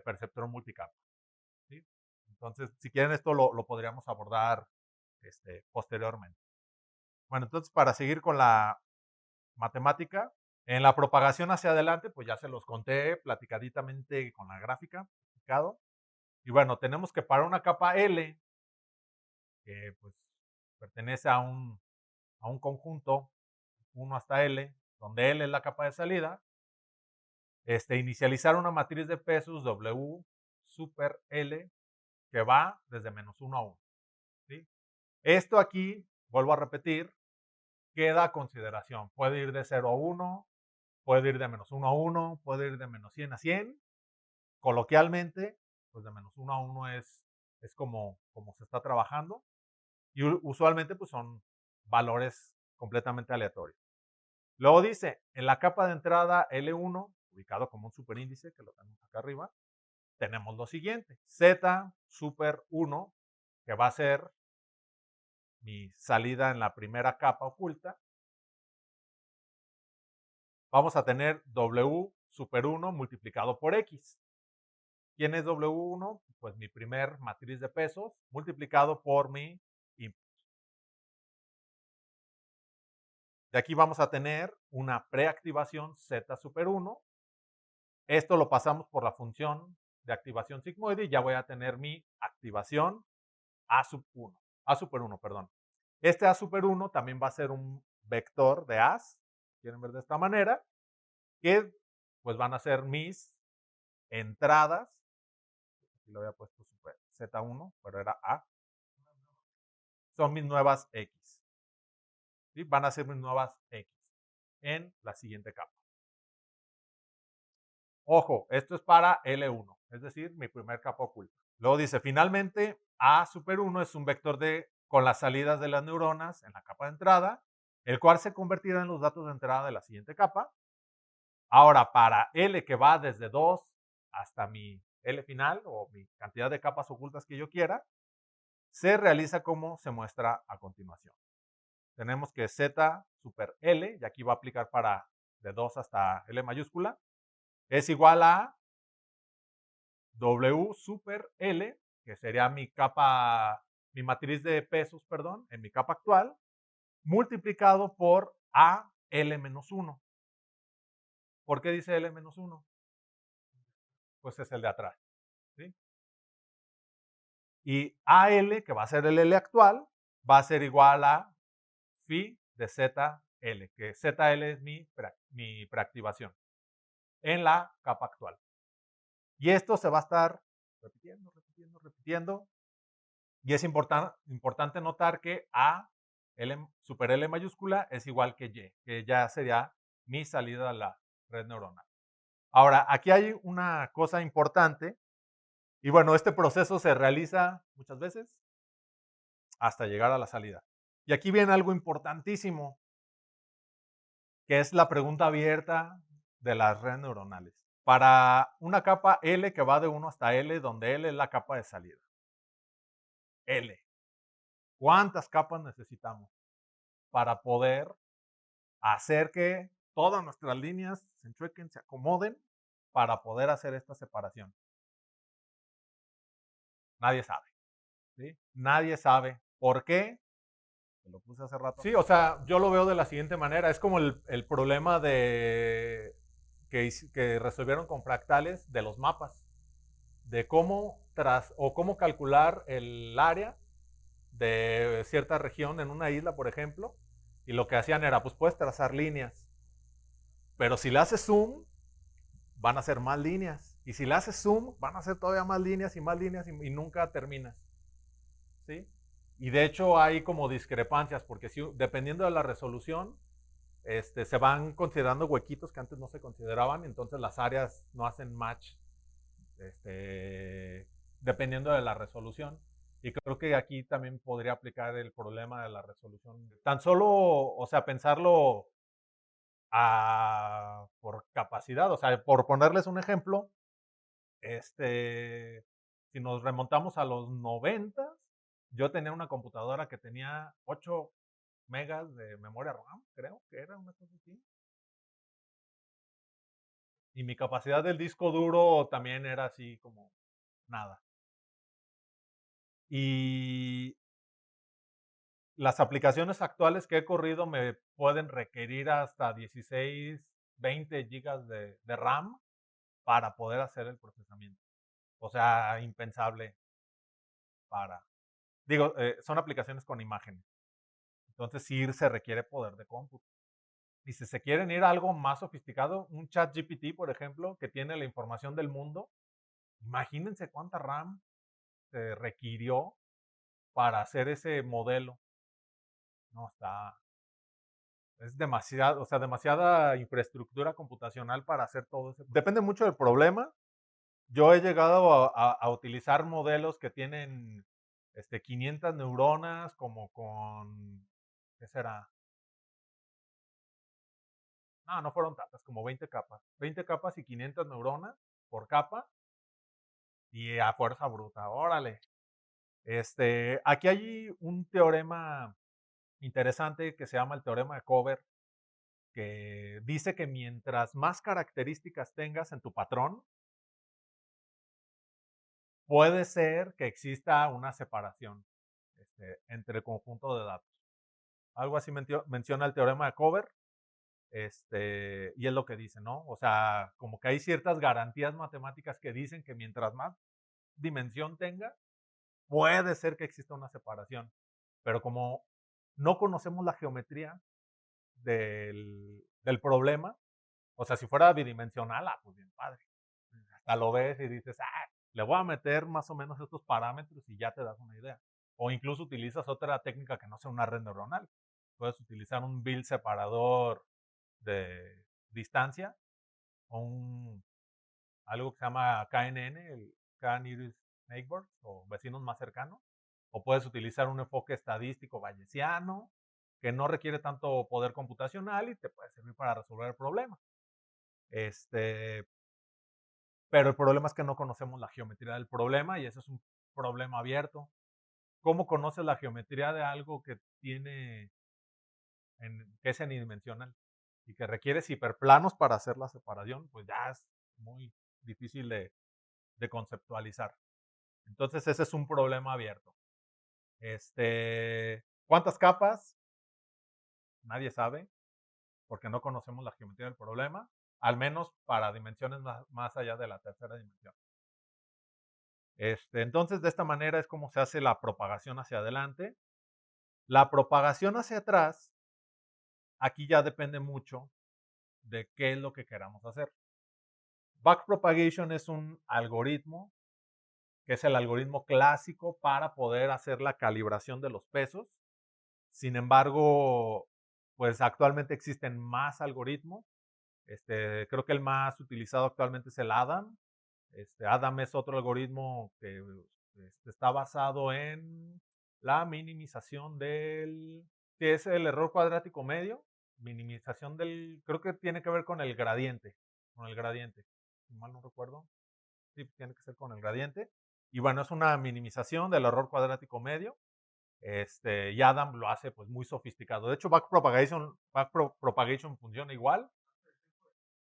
perceptor multicapa. ¿Sí? Entonces, si quieren esto lo podríamos abordar posteriormente. Bueno, entonces para seguir con la matemática, en la propagación hacia adelante, pues ya se los conté platicaditamente con la gráfica. Y bueno, tenemos que para una capa L, que pues pertenece a un conjunto 1 hasta L, donde L es la capa de salida, inicializar una matriz de pesos W super L que va desde -1 a 1. ¿Sí? Esto aquí, vuelvo a repetir, queda a consideración. Puede ir de 0 a 1, puede ir de -1 a 1, puede ir de -100 a 100. Coloquialmente, pues de -1 a 1 es como se está trabajando. Y usualmente pues son valores completamente aleatorios. Luego dice, en la capa de entrada L1, ubicado como un superíndice, que lo tenemos acá arriba, tenemos lo siguiente, Z super 1, que va a ser mi salida en la primera capa oculta, vamos a tener W super 1 multiplicado por X. ¿Quién es W1? Pues mi primer matriz de pesos multiplicado por mi input. De aquí vamos a tener una preactivación Z super 1. Esto lo pasamos por la función de activación sigmoide y ya voy a tener mi activación A sub 1. A super 1, perdón. Este A super 1 también va a ser un vector de As, quieren ver de esta manera, que pues van a ser mis entradas. Aquí lo había puesto super Z1, pero era A. Son mis nuevas X. ¿Sí? Van a ser mis nuevas X en la siguiente capa. Ojo, esto es para L1, es decir, mi primer capa oculta. Luego dice, finalmente, A super 1 es un vector con las salidas de las neuronas en la capa de entrada, el cual se convertirá en los datos de entrada de la siguiente capa. Ahora, para L, que va desde 2 hasta mi L final, o mi cantidad de capas ocultas que yo quiera, se realiza como se muestra a continuación. Tenemos que Z super L, y aquí va a aplicar para de 2 hasta L mayúscula, es igual a W super L, que sería mi capa, mi matriz de pesos, perdón, en mi capa actual, multiplicado por A L menos 1. ¿Por qué dice L menos 1? Pues es el de atrás, ¿sí? Y AL, que va a ser el L actual, va a ser igual a phi de ZL, que ZL es mi preactivación en la capa actual. Y esto se va a estar repitiendo, repitiendo, repitiendo. Y es importante notar que A, L, super L mayúscula, es igual que Y, que ya sería mi salida a la red neuronal. Ahora, aquí hay una cosa importante, y bueno, este proceso se realiza muchas veces hasta llegar a la salida. Y aquí viene algo importantísimo, que es la pregunta abierta de las redes neuronales. Para una capa L que va de 1 hasta L, donde L es la capa de salida. L. ¿Cuántas capas necesitamos para poder hacer que todas nuestras líneas se enchuequen, se acomoden para poder hacer esta separación? Nadie sabe, ¿sí? Nadie sabe. ¿Por qué? Te lo puse hace rato. Sí, o sea, yo lo veo de la siguiente manera. Es como el problema que resolvieron con fractales de los mapas, de cómo calcular el área de cierta región en una isla, por ejemplo, y lo que hacían era, pues puedes trazar líneas, pero si le haces zoom, van a ser más líneas, y si le haces zoom, van a ser todavía más líneas y nunca terminas, ¿sí? Y de hecho hay como discrepancias, porque si, dependiendo de la resolución, se van considerando huequitos que antes no se consideraban, entonces las áreas no hacen match, dependiendo de la resolución. Y creo que aquí también podría aplicar el problema de la resolución. Tan solo, o sea, pensarlo por capacidad, o sea, por ponerles un ejemplo, si nos remontamos a los 90, yo tenía una computadora que tenía 8 megas de memoria RAM, creo que era una cosa así. Y mi capacidad del disco duro también era así como nada. Y las aplicaciones actuales que he corrido me pueden requerir hasta 16, 20 gigas de RAM para poder hacer el procesamiento. O sea, impensable para... Digo, son aplicaciones con imágenes. Entonces sí se requiere poder de cómputo. Y si se quieren ir a algo más sofisticado, un chat GPT, por ejemplo, que tiene la información del mundo, imagínense cuánta RAM se requirió para hacer ese modelo. No, es demasiado, o sea, demasiada infraestructura computacional para hacer todo eso. Depende mucho del problema. Yo he llegado a utilizar modelos que tienen 500 neuronas, como con, ¿qué será? No, no fueron tantas, como 20 capas. 20 capas y 500 neuronas por capa y a fuerza bruta. Órale. Aquí hay un teorema interesante que se llama el teorema de Cover, que dice que mientras más características tengas en tu patrón, puede ser que exista una separación entre el conjunto de datos. Algo así menciona el teorema de Cover, y es lo que dice, ¿no? O sea, como que hay ciertas garantías matemáticas que dicen que mientras más dimensión tenga, puede ser que exista una separación. Pero como no conocemos la geometría del problema, o sea, si fuera bidimensional, pues bien padre. Hasta lo ves y dices, le voy a meter más o menos estos parámetros y ya te das una idea. O incluso utilizas otra técnica que no sea una red neuronal. Puedes utilizar un Bill separador de distancia o algo que se llama KNN, el K-Nearest Neighbors o vecinos más cercanos. O puedes utilizar un enfoque estadístico bayesiano que no requiere tanto poder computacional y te puede servir para resolver el problema. Pero el problema es que no conocemos la geometría del problema y ese es un problema abierto. ¿Cómo conoces la geometría de algo que que es semidimensional y que requiere hiperplanos para hacer la separación? Pues ya es muy difícil de conceptualizar. Entonces ese es un problema abierto. ¿Cuántas capas? Nadie sabe, porque no conocemos la geometría del problema, al menos para dimensiones más allá de la tercera dimensión. Entonces, de esta manera es como se hace la propagación hacia adelante. La propagación hacia atrás, aquí ya depende mucho de qué es lo que queramos hacer. Backpropagation es un algoritmo, que es el algoritmo clásico para poder hacer la calibración de los pesos. Sin embargo, pues actualmente existen más algoritmos. Creo que el más utilizado actualmente es el ADAM. ADAM es otro algoritmo que está basado en la minimización que es el error cuadrático medio, minimización creo que tiene que ver con el gradiente, si mal no recuerdo, sí, tiene que ser con el gradiente, y bueno, es una minimización del error cuadrático medio, y Adam lo hace pues muy sofisticado. De hecho, backpropagation funciona igual,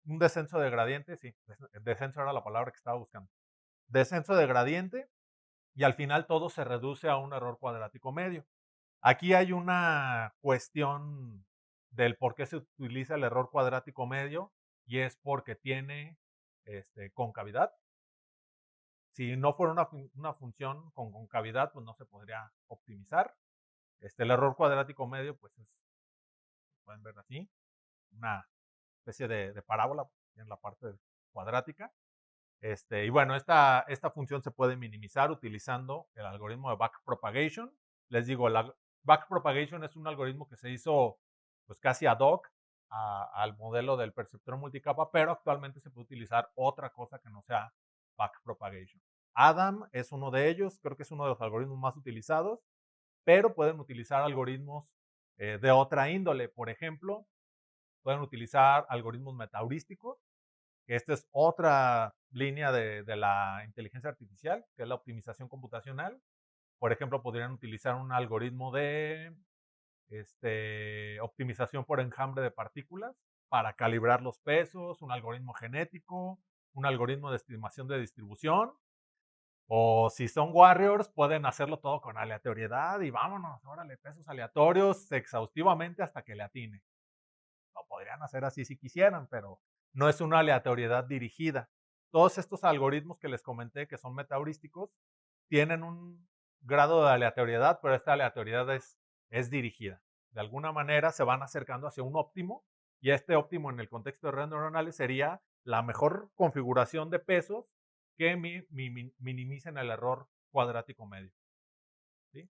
un descenso de gradiente, sí, descenso era la palabra que estaba buscando. Descenso de gradiente y al final todo se reduce a un error cuadrático medio. Aquí hay una cuestión del por qué se utiliza el error cuadrático medio y es porque tiene concavidad. Si no fuera una función con concavidad, pues no se podría optimizar. El error cuadrático medio, pues pueden ver así, una especie de parábola en la parte cuadrática. Y bueno, esta función se puede minimizar utilizando el algoritmo de backpropagation. Les digo, la backpropagation es un algoritmo que se hizo pues casi ad hoc al modelo del perceptrón multicapa, pero actualmente se puede utilizar otra cosa que no sea backpropagation. Adam es uno de ellos, creo que es uno de los algoritmos más utilizados, pero pueden utilizar algoritmos de otra índole. Por ejemplo, pueden utilizar algoritmos metaheurísticos, que esta es otra línea de la inteligencia artificial, que es la optimización computacional. Por ejemplo, podrían utilizar un algoritmo de optimización por enjambre de partículas para calibrar los pesos, un algoritmo genético, un algoritmo de estimación de distribución. O si son warriors, pueden hacerlo todo con aleatoriedad y vámonos, órale, pesos aleatorios exhaustivamente hasta que le atine. Lo podrían hacer así si quisieran, pero no es una aleatoriedad dirigida. Todos estos algoritmos que les comenté, que son metaheurísticos, tienen un grado de aleatoriedad, pero esta aleatoriedad es dirigida. De alguna manera se van acercando hacia un óptimo, y este óptimo en el contexto de redes neuronales sería la mejor configuración de pesos que minimicen el error cuadrático medio. ¿Sí?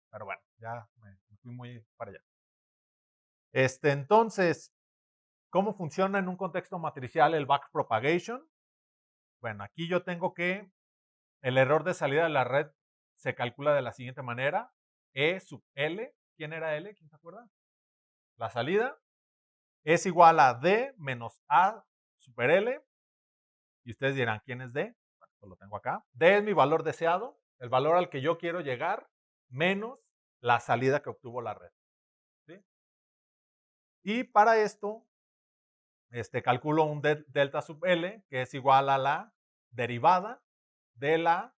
Pero bueno, ya me fui muy para allá. Entonces, ¿cómo funciona en un contexto matricial el backpropagation? Bueno, aquí yo tengo que el error de salida de la red se calcula de la siguiente manera. E sub L, ¿quién era L? ¿Quién se acuerda? La salida es igual a D menos A super L. Y ustedes dirán, ¿quién es D? Bueno, pues lo tengo acá. D es mi valor deseado, el valor al que yo quiero llegar menos la salida que obtuvo la red. ¿Sí? Y para esto, calculo un delta sub L, que es igual a la derivada de la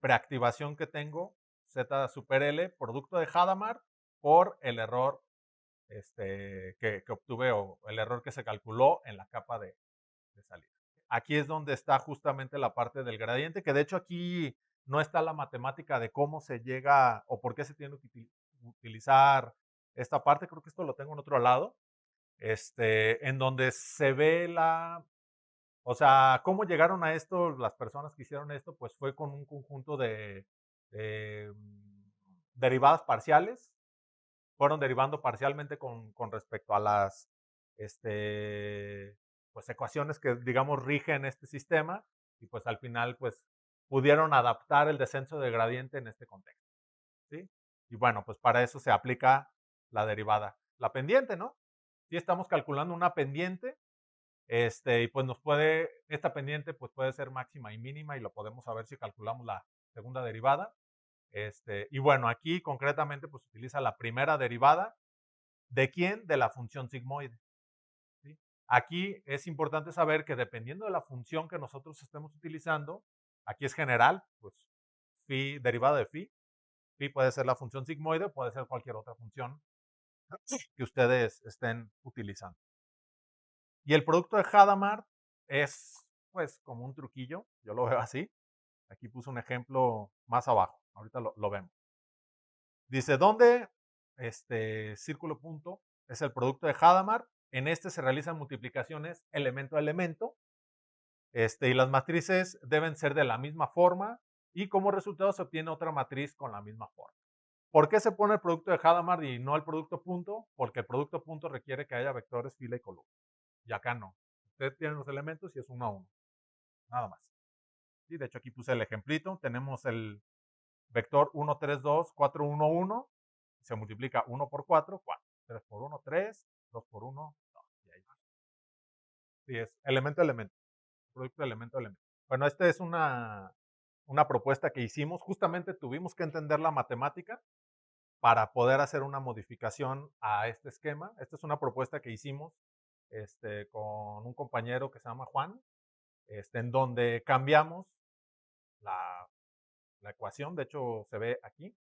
preactivación que tengo, Z super L, producto de Hadamard, por el error que obtuve o el error que se calculó en la capa de salida. Aquí es donde está justamente la parte del gradiente, que de hecho aquí no está la matemática de cómo se llega o por qué se tiene que utilizar esta parte. Creo que esto lo tengo en otro lado, en donde se ve o sea, cómo llegaron a esto las personas que hicieron esto, pues fue con un conjunto de derivadas parciales. Fueron derivando parcialmente con respecto a las pues ecuaciones que, digamos, rigen este sistema, y pues al final pues pudieron adaptar el descenso de gradiente en este contexto. ¿Sí? Y bueno, pues para eso se aplica la derivada. La pendiente, ¿no? Si estamos calculando una pendiente, y pues esta pendiente pues puede ser máxima y mínima, y lo podemos saber si calculamos la segunda derivada. Y bueno, aquí concretamente pues utiliza la primera derivada. ¿De quién? De la función sigmoide. ¿Sí? Aquí es importante saber que dependiendo de la función que nosotros estemos utilizando, aquí es general, pues phi, derivada de phi. Phi puede ser la función sigmoide, puede ser cualquier otra función que ustedes estén utilizando. Y el producto de Hadamard es pues como un truquillo, yo lo veo así. Aquí puse un ejemplo más abajo, ahorita lo vemos. Dice, ¿dónde círculo punto es el producto de Hadamard? En se realizan multiplicaciones elemento a elemento, y las matrices deben ser de la misma forma, y como resultado se obtiene otra matriz con la misma forma. ¿Por qué se pone el producto de Hadamard y no el producto punto? Porque el producto punto requiere que haya vectores fila y columna, y acá no. Ustedes tienen los elementos y es 1 a 1, nada más. Y de hecho aquí puse el ejemplito, tenemos el vector 1, 3, 2, 4, 1, 1, se multiplica 1 por 4, 4, 3 por 1, 3, 2 por 1, 2, y ahí va. Sí, es elemento a elemento, producto de elemento a elemento. Bueno, esta es una propuesta que hicimos, justamente tuvimos que entender la matemática para poder hacer una modificación a este esquema. Esta es una propuesta que hicimos con un compañero que se llama Juan, en donde cambiamos la ecuación, de hecho se ve aquí.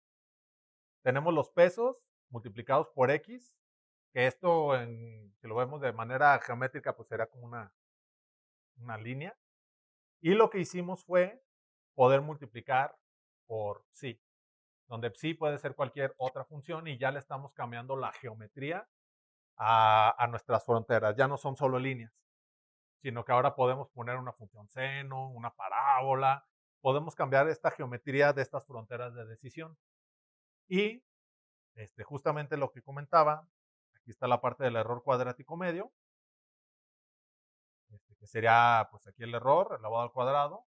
Tenemos los pesos multiplicados por X, que esto, si lo vemos de manera geométrica, pues será como una línea. Y lo que hicimos fue poder multiplicar por psi, donde psi puede ser cualquier otra función, y ya le estamos cambiando la geometría a nuestras fronteras. Ya no son solo líneas, sino que ahora podemos poner una función seno, una parábola, podemos cambiar esta geometría de estas fronteras de decisión. Y justamente lo que comentaba, aquí está la parte del error cuadrático medio, que sería pues aquí el error elevado al cuadrado,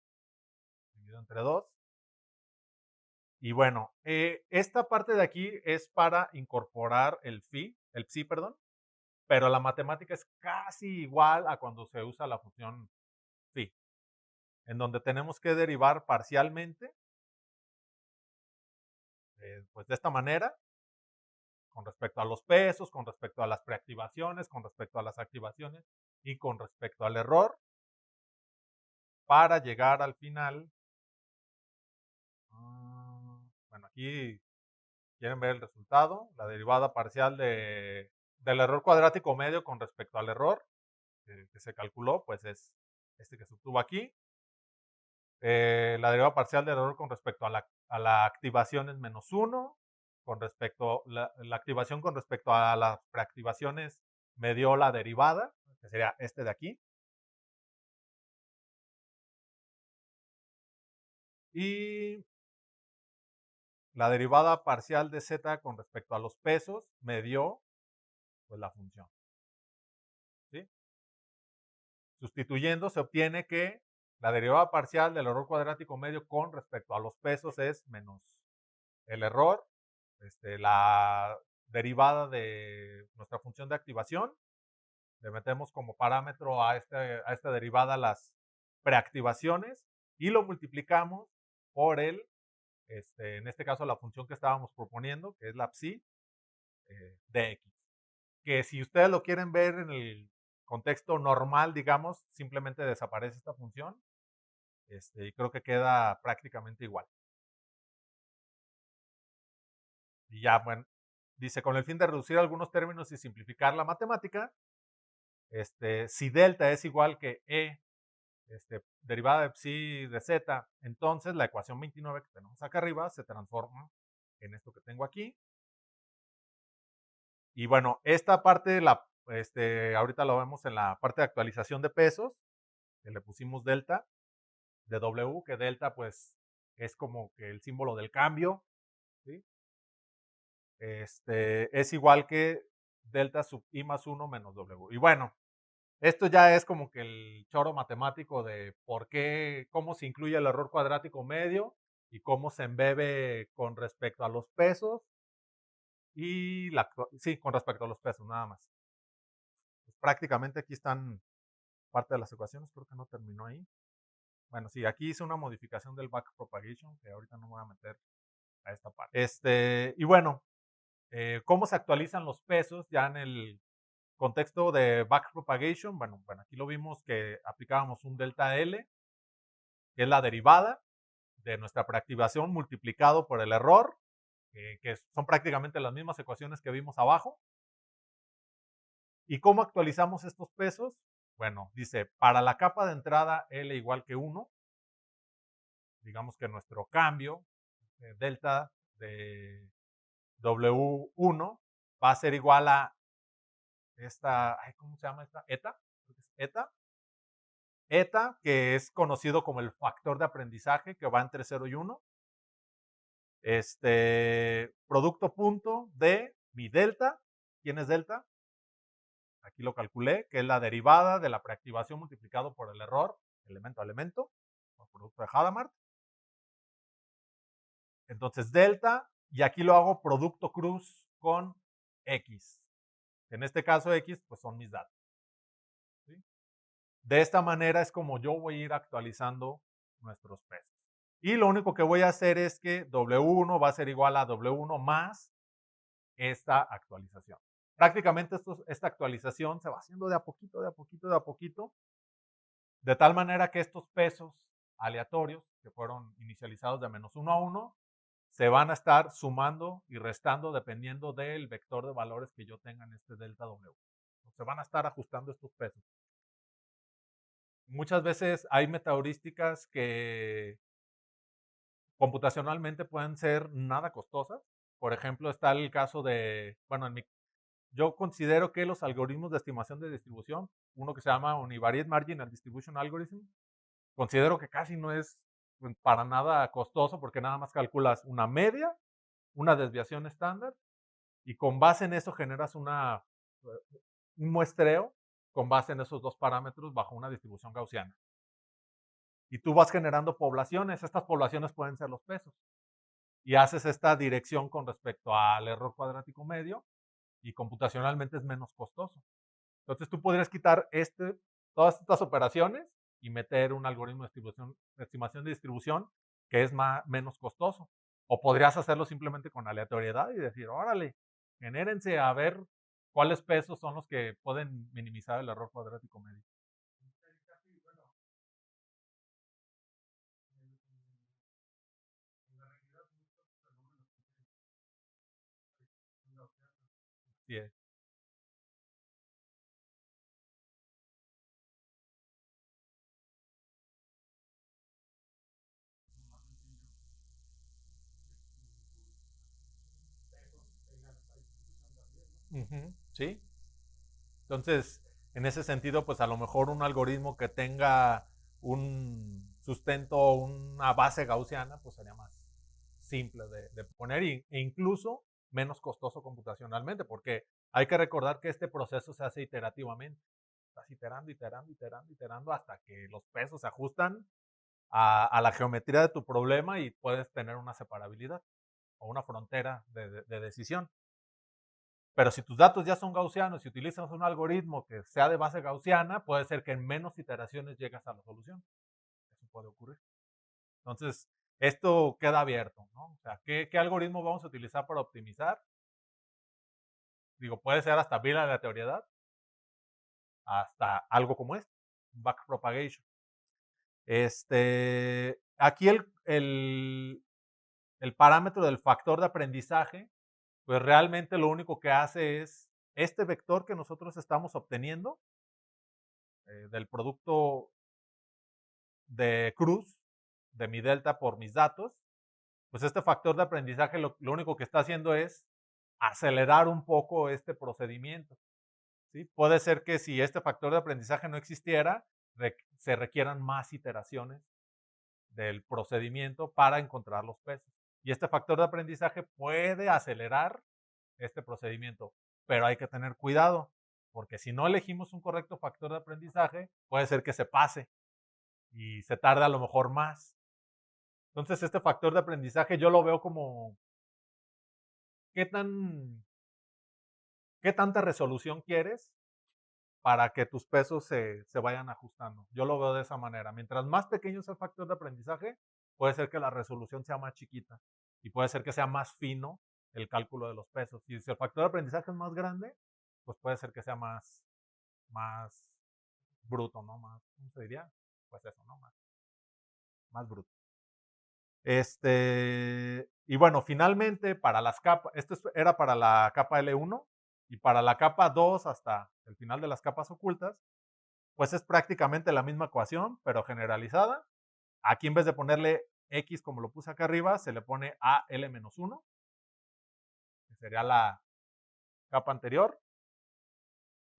dividido entre 2. Y bueno, esta parte de aquí es para incorporar el psi, perdón, pero la matemática es casi igual a cuando se usa la función phi, en donde tenemos que derivar parcialmente, pues de esta manera, con respecto a los pesos, con respecto a las preactivaciones, con respecto a las activaciones y con respecto al error, para llegar al final. Bueno, aquí quieren ver el resultado, la derivada parcial del error cuadrático medio con respecto al error que se calculó, pues es que se obtuvo aquí. La derivada parcial del error con respecto a la activación es -1, con respecto, la activación con respecto a las preactivaciones me dio la derivada, que sería de aquí. Y la derivada parcial de z con respecto a los pesos me dio pues la función. ¿Sí? Sustituyendo se obtiene que la derivada parcial del error cuadrático medio con respecto a los pesos es menos el error, la derivada de nuestra función de activación. Le metemos como parámetro a esta derivada las preactivaciones y lo multiplicamos por en este caso, la función que estábamos proponiendo, que es la psi de x. Que si ustedes lo quieren ver en el contexto normal, digamos, simplemente desaparece esta función y creo que queda prácticamente igual. Y ya, bueno, dice, con el fin de reducir algunos términos y simplificar la matemática, si delta es igual que e, derivada de psi de z, entonces la ecuación 29 que tenemos acá arriba se transforma en esto que tengo aquí. Y bueno, esta parte, ahorita lo vemos en la parte de actualización de pesos, que le pusimos delta, de W, que delta pues es como que el símbolo del cambio, ¿sí? Es igual que delta sub i más 1 menos W. Y bueno, esto ya es como que el choro matemático de por qué, cómo se incluye el error cuadrático medio y cómo se embebe con respecto a los pesos y sí, con respecto a los pesos, nada más. Pues prácticamente aquí están parte de las ecuaciones, creo que no terminó ahí. Bueno, sí, aquí hice una modificación del backpropagation, que ahorita no me voy a meter a esta parte. Y bueno, ¿cómo se actualizan los pesos ya en el contexto de backpropagation? Bueno, aquí lo vimos que aplicábamos un delta L, que es la derivada de nuestra preactivación multiplicado por el error, que son prácticamente las mismas ecuaciones que vimos abajo. ¿Y cómo actualizamos estos pesos? Bueno, dice, para la capa de entrada L igual que 1, digamos que nuestro cambio, delta de W1, va a ser igual a ¿cómo se llama esta? Eta. Eta. Eta, que es conocido como el factor de aprendizaje, que va entre 0 y 1. Producto punto de mi delta. ¿Quién es delta? Aquí lo calculé, que es la derivada de la preactivación multiplicado por el error, elemento a elemento, por producto de Hadamard. Entonces, delta, y aquí lo hago producto cruz con X. En este caso, X, pues son mis datos. ¿Sí? De esta manera es como yo voy a ir actualizando nuestros pesos. Y lo único que voy a hacer es que W1 va a ser igual a W1 más esta actualización. Prácticamente esta actualización se va haciendo de a poquito, de a poquito, de a poquito, de tal manera que estos pesos aleatorios, que fueron inicializados de menos 1 a 1, se van a estar sumando y restando dependiendo del vector de valores que yo tenga en este delta W. Se van a estar ajustando estos pesos. Muchas veces hay metaheurísticas que computacionalmente pueden ser nada costosas. Por ejemplo, está el caso de, bueno, yo considero que los algoritmos de estimación de distribución, uno que se llama Univariate Marginal Distribution Algorithm, considero que casi no es para nada costoso porque nada más calculas una media, una desviación estándar y con base en eso generas un muestreo con base en esos dos parámetros bajo una distribución gaussiana. Y tú vas generando poblaciones, estas poblaciones pueden ser los pesos. Y haces esta dirección con respecto al error cuadrático medio y computacionalmente es menos costoso. Entonces tú podrías quitar todas estas operaciones y meter un algoritmo de estimación de distribución que es menos costoso. O podrías hacerlo simplemente con aleatoriedad y decir, órale, genérense a ver cuáles pesos son los que pueden minimizar el error cuadrático medio. Sí es. Sí. Entonces, en ese sentido, pues a lo mejor un algoritmo que tenga un sustento, una base gaussiana, pues sería más simple de poner e incluso menos costoso computacionalmente, porque hay que recordar que este proceso se hace iterativamente. Estás iterando, iterando, iterando, iterando hasta que los pesos se ajustan a la geometría de tu problema y puedes tener una separabilidad o una frontera de decisión. Pero si tus datos ya son gaussianos y utilizas un algoritmo que sea de base gaussiana, puede ser que en menos iteraciones llegas a la solución. Eso puede ocurrir. Entonces, Esto queda abierto, ¿no? O sea, ¿qué algoritmo vamos a utilizar para optimizar? Digo, puede ser hasta bila aleatoriedad, hasta algo como este, backpropagation. Aquí el parámetro del factor de aprendizaje, pues realmente lo único que hace es este vector que nosotros estamos obteniendo del producto de cruz, de mi delta por mis datos, pues este factor de aprendizaje lo único que está haciendo es acelerar un poco este procedimiento. ¿Sí? Puede ser que si este factor de aprendizaje no existiera, se requieran más iteraciones del procedimiento para encontrar los pesos. Y este factor de aprendizaje puede acelerar este procedimiento, pero hay que tener cuidado, porque si no elegimos un correcto factor de aprendizaje, puede ser que se pase y se tarde a lo mejor más. Entonces, este factor de aprendizaje yo lo veo como qué, tan, qué tanta resolución quieres para que tus pesos se vayan ajustando. Yo lo veo de esa manera. Mientras más pequeño sea el factor de aprendizaje, puede ser que la resolución sea más chiquita y puede ser que sea más fino el cálculo de los pesos. Y si el factor de aprendizaje es más grande, pues puede ser que sea más bruto, ¿no? Más, ¿cómo se diría? Pues eso, ¿no? Más bruto. Y bueno, finalmente para las capas, esto era para la capa L1 y para la capa 2 hasta el final de las capas ocultas, pues es prácticamente la misma ecuación, pero generalizada. Aquí en vez de ponerle X como lo puse acá arriba, se le pone AL-1, que sería la capa anterior,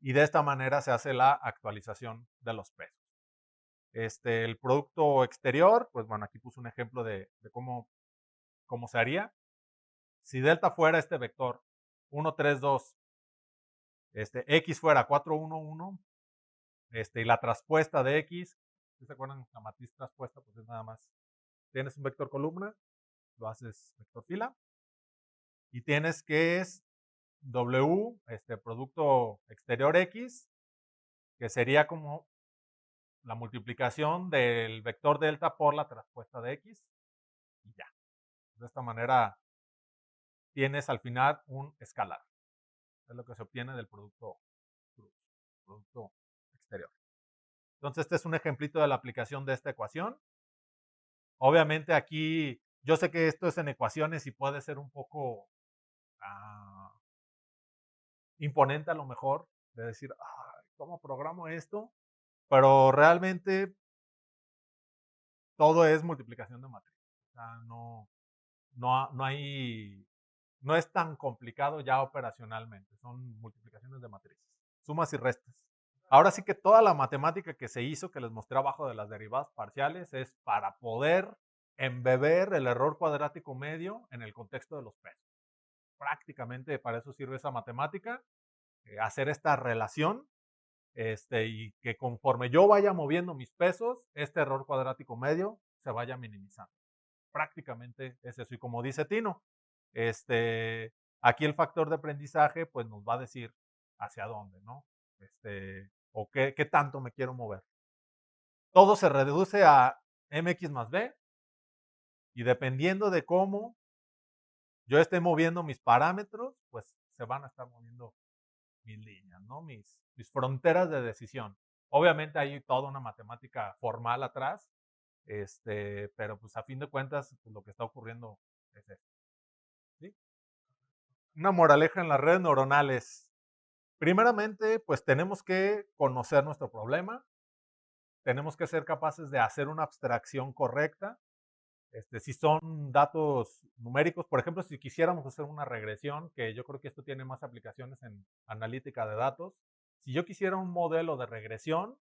y de esta manera se hace la actualización de los pesos. El producto exterior, pues bueno, aquí puse un ejemplo de cómo se haría. Si delta fuera este vector 1, 3, 2, X fuera 4, 1, 1, y la traspuesta de X, ¿sí se acuerdan? La matriz traspuesta, pues es nada más. Tienes un vector columna, lo haces vector fila, y tienes que es W, producto exterior X, que sería como la multiplicación del vector delta por la traspuesta de X, y ya. De esta manera tienes al final un escalar. Es lo que se obtiene del producto exterior. Entonces, este es un ejemplito de la aplicación de esta ecuación. Obviamente aquí, yo sé que esto es en ecuaciones y puede ser un poco imponente a lo mejor, de decir, ¿cómo programo esto? Pero realmente todo es multiplicación de matriz. O sea, no es tan complicado ya operacionalmente, son multiplicaciones de matrices, sumas y restas. Ahora sí que toda la matemática que se hizo, que les mostré abajo de las derivadas parciales, es para poder embeber el error cuadrático medio en el contexto de los pesos. Prácticamente para eso sirve esa matemática, hacer esta relación, y que conforme yo vaya moviendo mis pesos, este error cuadrático medio se vaya minimizando. Prácticamente es eso. Y como dice Tino, aquí el factor de aprendizaje pues nos va a decir hacia dónde, ¿no? O qué tanto me quiero mover. Todo se reduce a mx más b y dependiendo de cómo yo esté moviendo mis parámetros, pues se van a estar moviendo mis líneas, ¿no? Mis fronteras de decisión. Obviamente hay toda una matemática formal atrás, pero pues a fin de cuentas pues, lo que está ocurriendo es esto. ¿Sí? Una moraleja en las redes neuronales. Primeramente, pues tenemos que conocer nuestro problema, tenemos que ser capaces de hacer una abstracción correcta. Si son datos numéricos, por ejemplo, si quisiéramos hacer una regresión, que yo creo que esto tiene más aplicaciones en analítica de datos, si yo quisiera un modelo de regresión,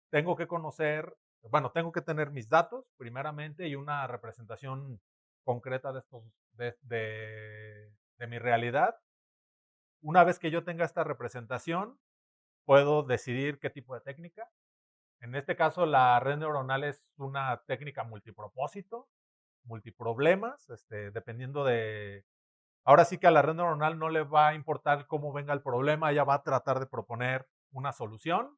tengo que conocer, bueno, tengo que tener mis datos primeramente y una representación concreta de estos, de mi realidad. Una vez que yo tenga esta representación, puedo decidir qué tipo de técnica. En este caso, la red neuronal es una técnica multipropósito, multiproblemas, dependiendo de... Ahora sí que a la red neuronal no le va a importar cómo venga el problema, ella va a tratar de proponer una solución.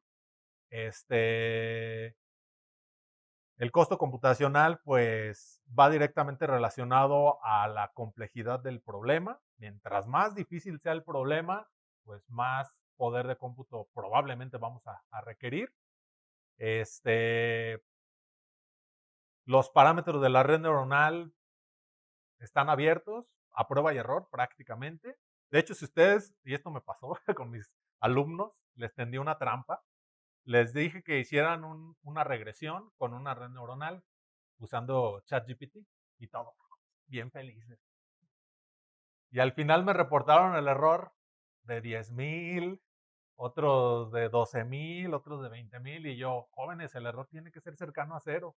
El costo computacional, pues, va directamente relacionado a la complejidad del problema. Mientras más difícil sea el problema, pues más poder de cómputo probablemente vamos a requerir. Este, los parámetros de la red neuronal están abiertos a prueba y error prácticamente. De hecho, si ustedes, y esto me pasó con mis alumnos, les tendí una trampa. Les dije que hicieran una regresión con una red neuronal usando ChatGPT y todo, bien felices. Y al final me reportaron el error de 10,000, otros de 12,000, otros de 20,000, y yo, jóvenes, el error tiene que ser cercano a cero.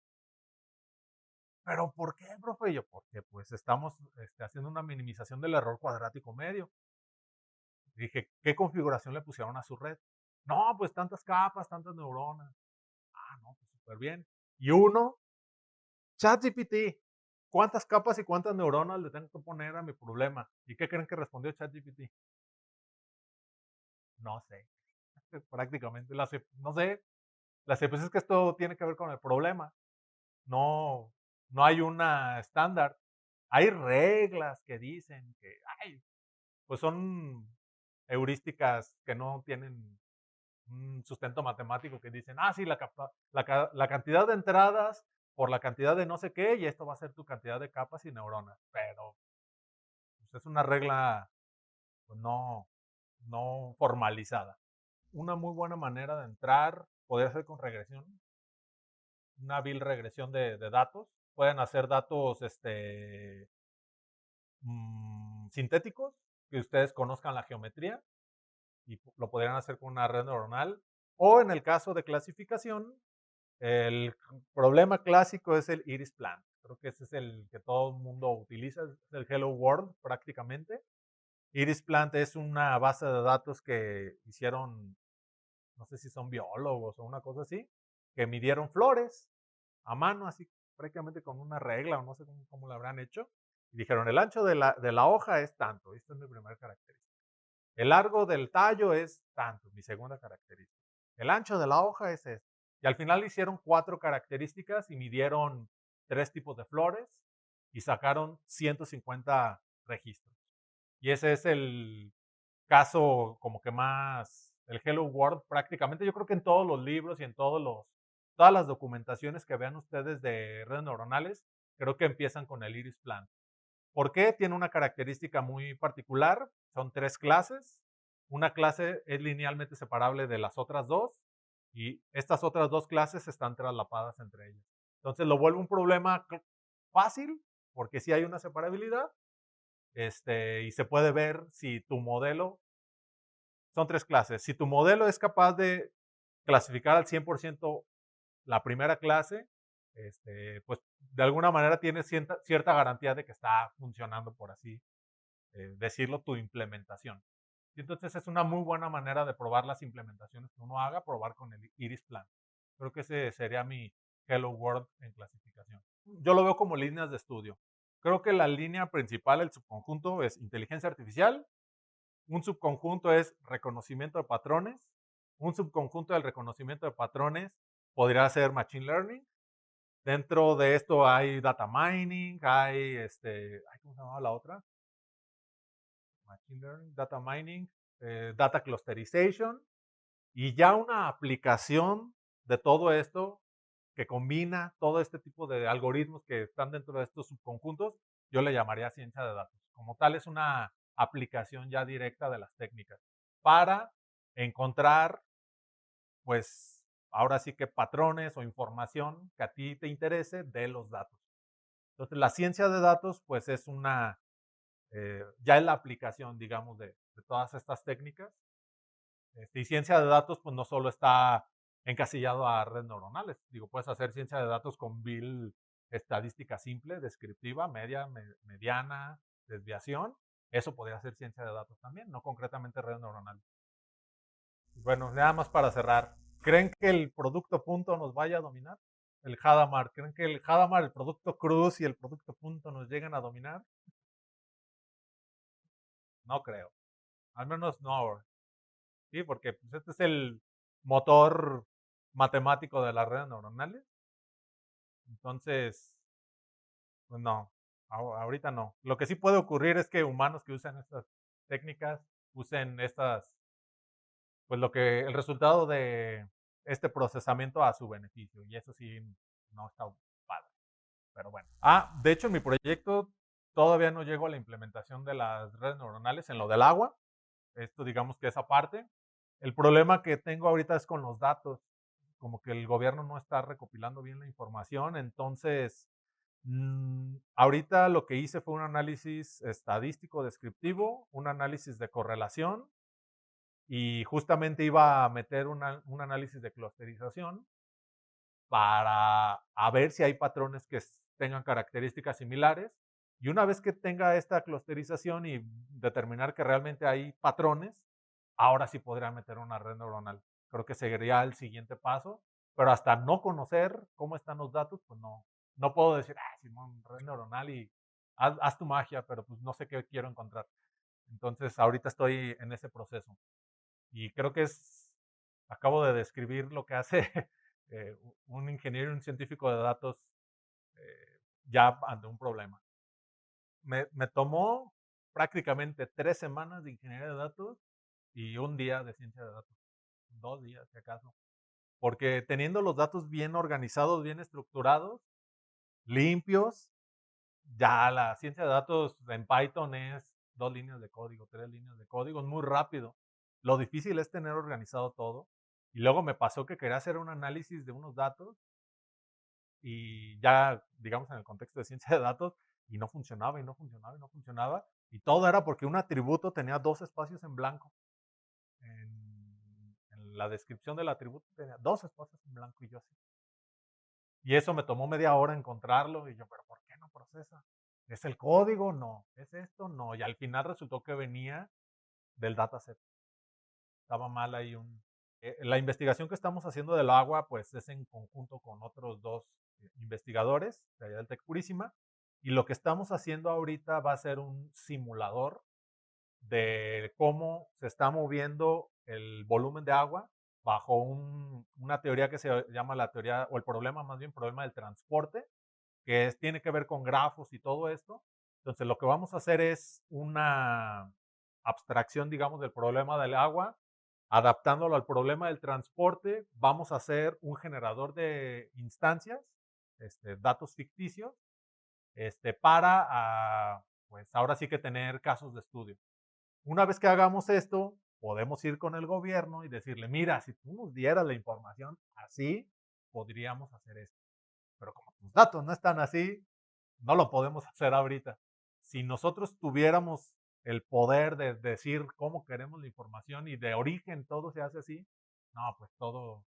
¿Pero por qué, profe? Y yo, porque pues estamos haciendo una minimización del error cuadrático medio. Dije, ¿qué configuración le pusieron a su red? No, pues tantas capas, tantas neuronas. Ah, no, pues súper bien. Y uno, ChatGPT, ¿cuántas capas y cuántas neuronas le tengo que poner a mi problema? ¿Y qué creen que respondió ChatGPT? No sé, prácticamente. No sé, pues es que esto tiene que ver con el problema. No, no hay una estándar. Hay reglas que dicen que, ay, pues son heurísticas que no tienen un sustento matemático que dicen, ah, sí, la cantidad de entradas por la cantidad de no sé qué, y esto va a ser tu cantidad de capas y neuronas. Pero pues, es una regla pues, no formalizada. Una muy buena manera de entrar podría ser con regresión, una vil regresión de datos. Pueden hacer datos sintéticos, que ustedes conozcan la geometría y lo podrían hacer con una red neuronal. O en el caso de clasificación, el problema clásico es el iris plant. Creo que ese es el que todo el mundo utiliza, es el Hello World prácticamente. Iris plant es una base de datos que hicieron, no sé si son biólogos o una cosa así, que midieron flores a mano, así prácticamente con una regla o no sé cómo lo habrán hecho. Y dijeron, el ancho de la hoja es tanto, esta es mi primera característica. El largo del tallo es tanto, mi segunda característica. El ancho de la hoja es este. Y al final hicieron 4 características y midieron 3 tipos de flores y sacaron 150 registros. Y ese es el caso como que más, el Hello World prácticamente. Yo creo que en todos los libros y en todas las documentaciones que vean ustedes de redes neuronales, creo que empiezan con el iris plant. ¿Por qué? Tiene una característica muy particular. Son 3 clases. Una clase es linealmente separable de las otras 2 y estas otras 2 clases están traslapadas entre ellas. Entonces lo vuelve un problema fácil porque sí hay una separabilidad y se puede ver si tu modelo, son 3 clases, si tu modelo es capaz de clasificar al 100% la primera clase, pues de alguna manera tienes cierta garantía de que está funcionando, por así decirlo, tu implementación. Y entonces es una muy buena manera de probar las implementaciones que uno haga, probar con el Iris Plan. Creo que ese sería mi Hello World en clasificación. Yo lo veo como líneas de estudio. Creo que la línea principal, el subconjunto, es inteligencia artificial. Un subconjunto es reconocimiento de patrones. Un subconjunto del reconocimiento de patrones podría ser machine learning. Dentro de esto hay data mining, hay ¿cómo se llamaba la otra? Machine learning, data mining, data clusterization, y ya una aplicación de todo esto que combina todo este tipo de algoritmos que están dentro de estos subconjuntos, yo le llamaría ciencia de datos. Como tal, es una aplicación ya directa de las técnicas para encontrar, pues, ahora sí que patrones o información que a ti te interese de los datos. Entonces, la ciencia de datos, pues, es ya es la aplicación, digamos, de todas estas técnicas. Y ciencia de datos, pues, no solo está encasillado a redes neuronales. Digo, puedes hacer ciencia de datos con estadística simple, descriptiva, media, mediana, desviación. Eso podría ser ciencia de datos también, no concretamente redes neuronales. Bueno, nada más para cerrar. ¿Creen que el producto punto nos vaya a dominar? El Hadamard. ¿Creen que el Hadamard, el producto cruz y el producto punto nos lleguen a dominar? No creo. Al menos no ahora. Sí, porque pues, este es el motor matemático de las redes neuronales. Entonces, pues no, ahorita no. Lo que sí puede ocurrir es que humanos que usan estas técnicas usen estas, pues lo que, el resultado de este procesamiento a su beneficio. Y eso sí no está padre. Pero bueno. De hecho, en mi proyecto todavía no llego a la implementación de las redes neuronales en lo del agua. Esto digamos que esa parte. El problema que tengo ahorita es con los datos. Como que el gobierno no está recopilando bien la información. Entonces, ahorita lo que hice fue un análisis estadístico descriptivo, un análisis de correlación y justamente iba a meter un análisis de clusterización para a ver si hay patrones que tengan características similares. Y una vez que tenga esta clusterización y determinar que realmente hay patrones, ahora sí podría meter una red neuronal. Creo que sería el siguiente paso, pero hasta no conocer cómo están los datos, pues no puedo decir, Simón, red neuronal y haz tu magia, pero pues no sé qué quiero encontrar. Entonces, ahorita estoy en ese proceso. Y creo que acabo de describir lo que hace un ingeniero y un científico de datos ya ante un problema. Me tomó prácticamente 3 semanas de ingeniería de datos y un día de ciencia de datos, 2 días si acaso, porque teniendo los datos bien organizados, bien estructurados, limpios, ya la ciencia de datos en Python es 2 líneas de código, 3 líneas de código, es muy rápido. Lo difícil es tener organizado todo. Y luego me pasó que quería hacer un análisis de unos datos y ya, digamos, en el contexto de ciencia de datos, y no funcionaba, y no funcionaba, y no funcionaba. Y todo era porque un atributo tenía 2 espacios en blanco. En la descripción del atributo tenía 2 espacios en blanco y yo así. Y eso me tomó media hora encontrarlo y yo, pero ¿por qué no procesa? ¿Es el código? No. ¿Es esto? No. Y al final resultó que venía del dataset. Estaba mal ahí la investigación que estamos haciendo del agua, pues es en conjunto con otros dos investigadores de allá del Tec Purísima. Y lo que estamos haciendo ahorita va a ser un simulador de cómo se está moviendo el volumen de agua bajo una teoría que se llama la teoría, o el problema, más bien problema del transporte, que tiene que ver con grafos y todo esto. Entonces, lo que vamos a hacer es una abstracción, digamos, del problema del agua, adaptándolo al problema del transporte. Vamos a hacer un generador de instancias, datos ficticios, para, pues ahora sí que tener casos de estudio. Una vez que hagamos esto, podemos ir con el gobierno y decirle, mira, si tú nos dieras la información así, podríamos hacer esto. Pero como tus datos no están así, no lo podemos hacer ahorita. Si nosotros tuviéramos el poder de decir cómo queremos la información y de origen todo se hace así, no, pues todo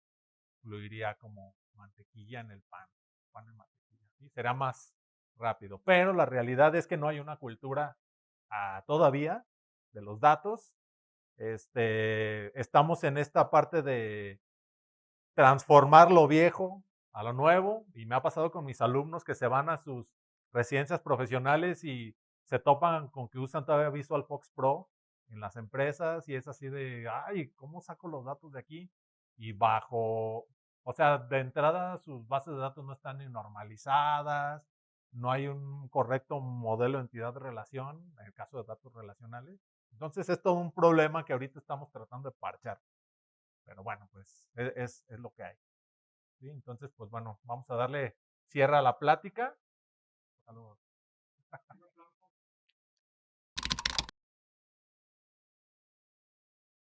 fluiría como mantequilla en el pan, pan en mantequilla, ¿sí? Será más rápido. Pero la realidad es que no hay una cultura todavía de los datos. Estamos en esta parte de transformar lo viejo a lo nuevo, y me ha pasado con mis alumnos que se van a sus residencias profesionales y se topan con que usan todavía Visual Fox Pro en las empresas y es así de, ay, ¿cómo saco los datos de aquí? Y o sea, de entrada sus bases de datos no están ni normalizadas, no hay un correcto modelo de entidad de relación, en el caso de datos relacionales. Entonces es todo un problema que ahorita estamos tratando de parchar. Pero bueno, pues es lo que hay. ¿Sí? Entonces, pues bueno, vamos a darle cierre a la plática. Saludos.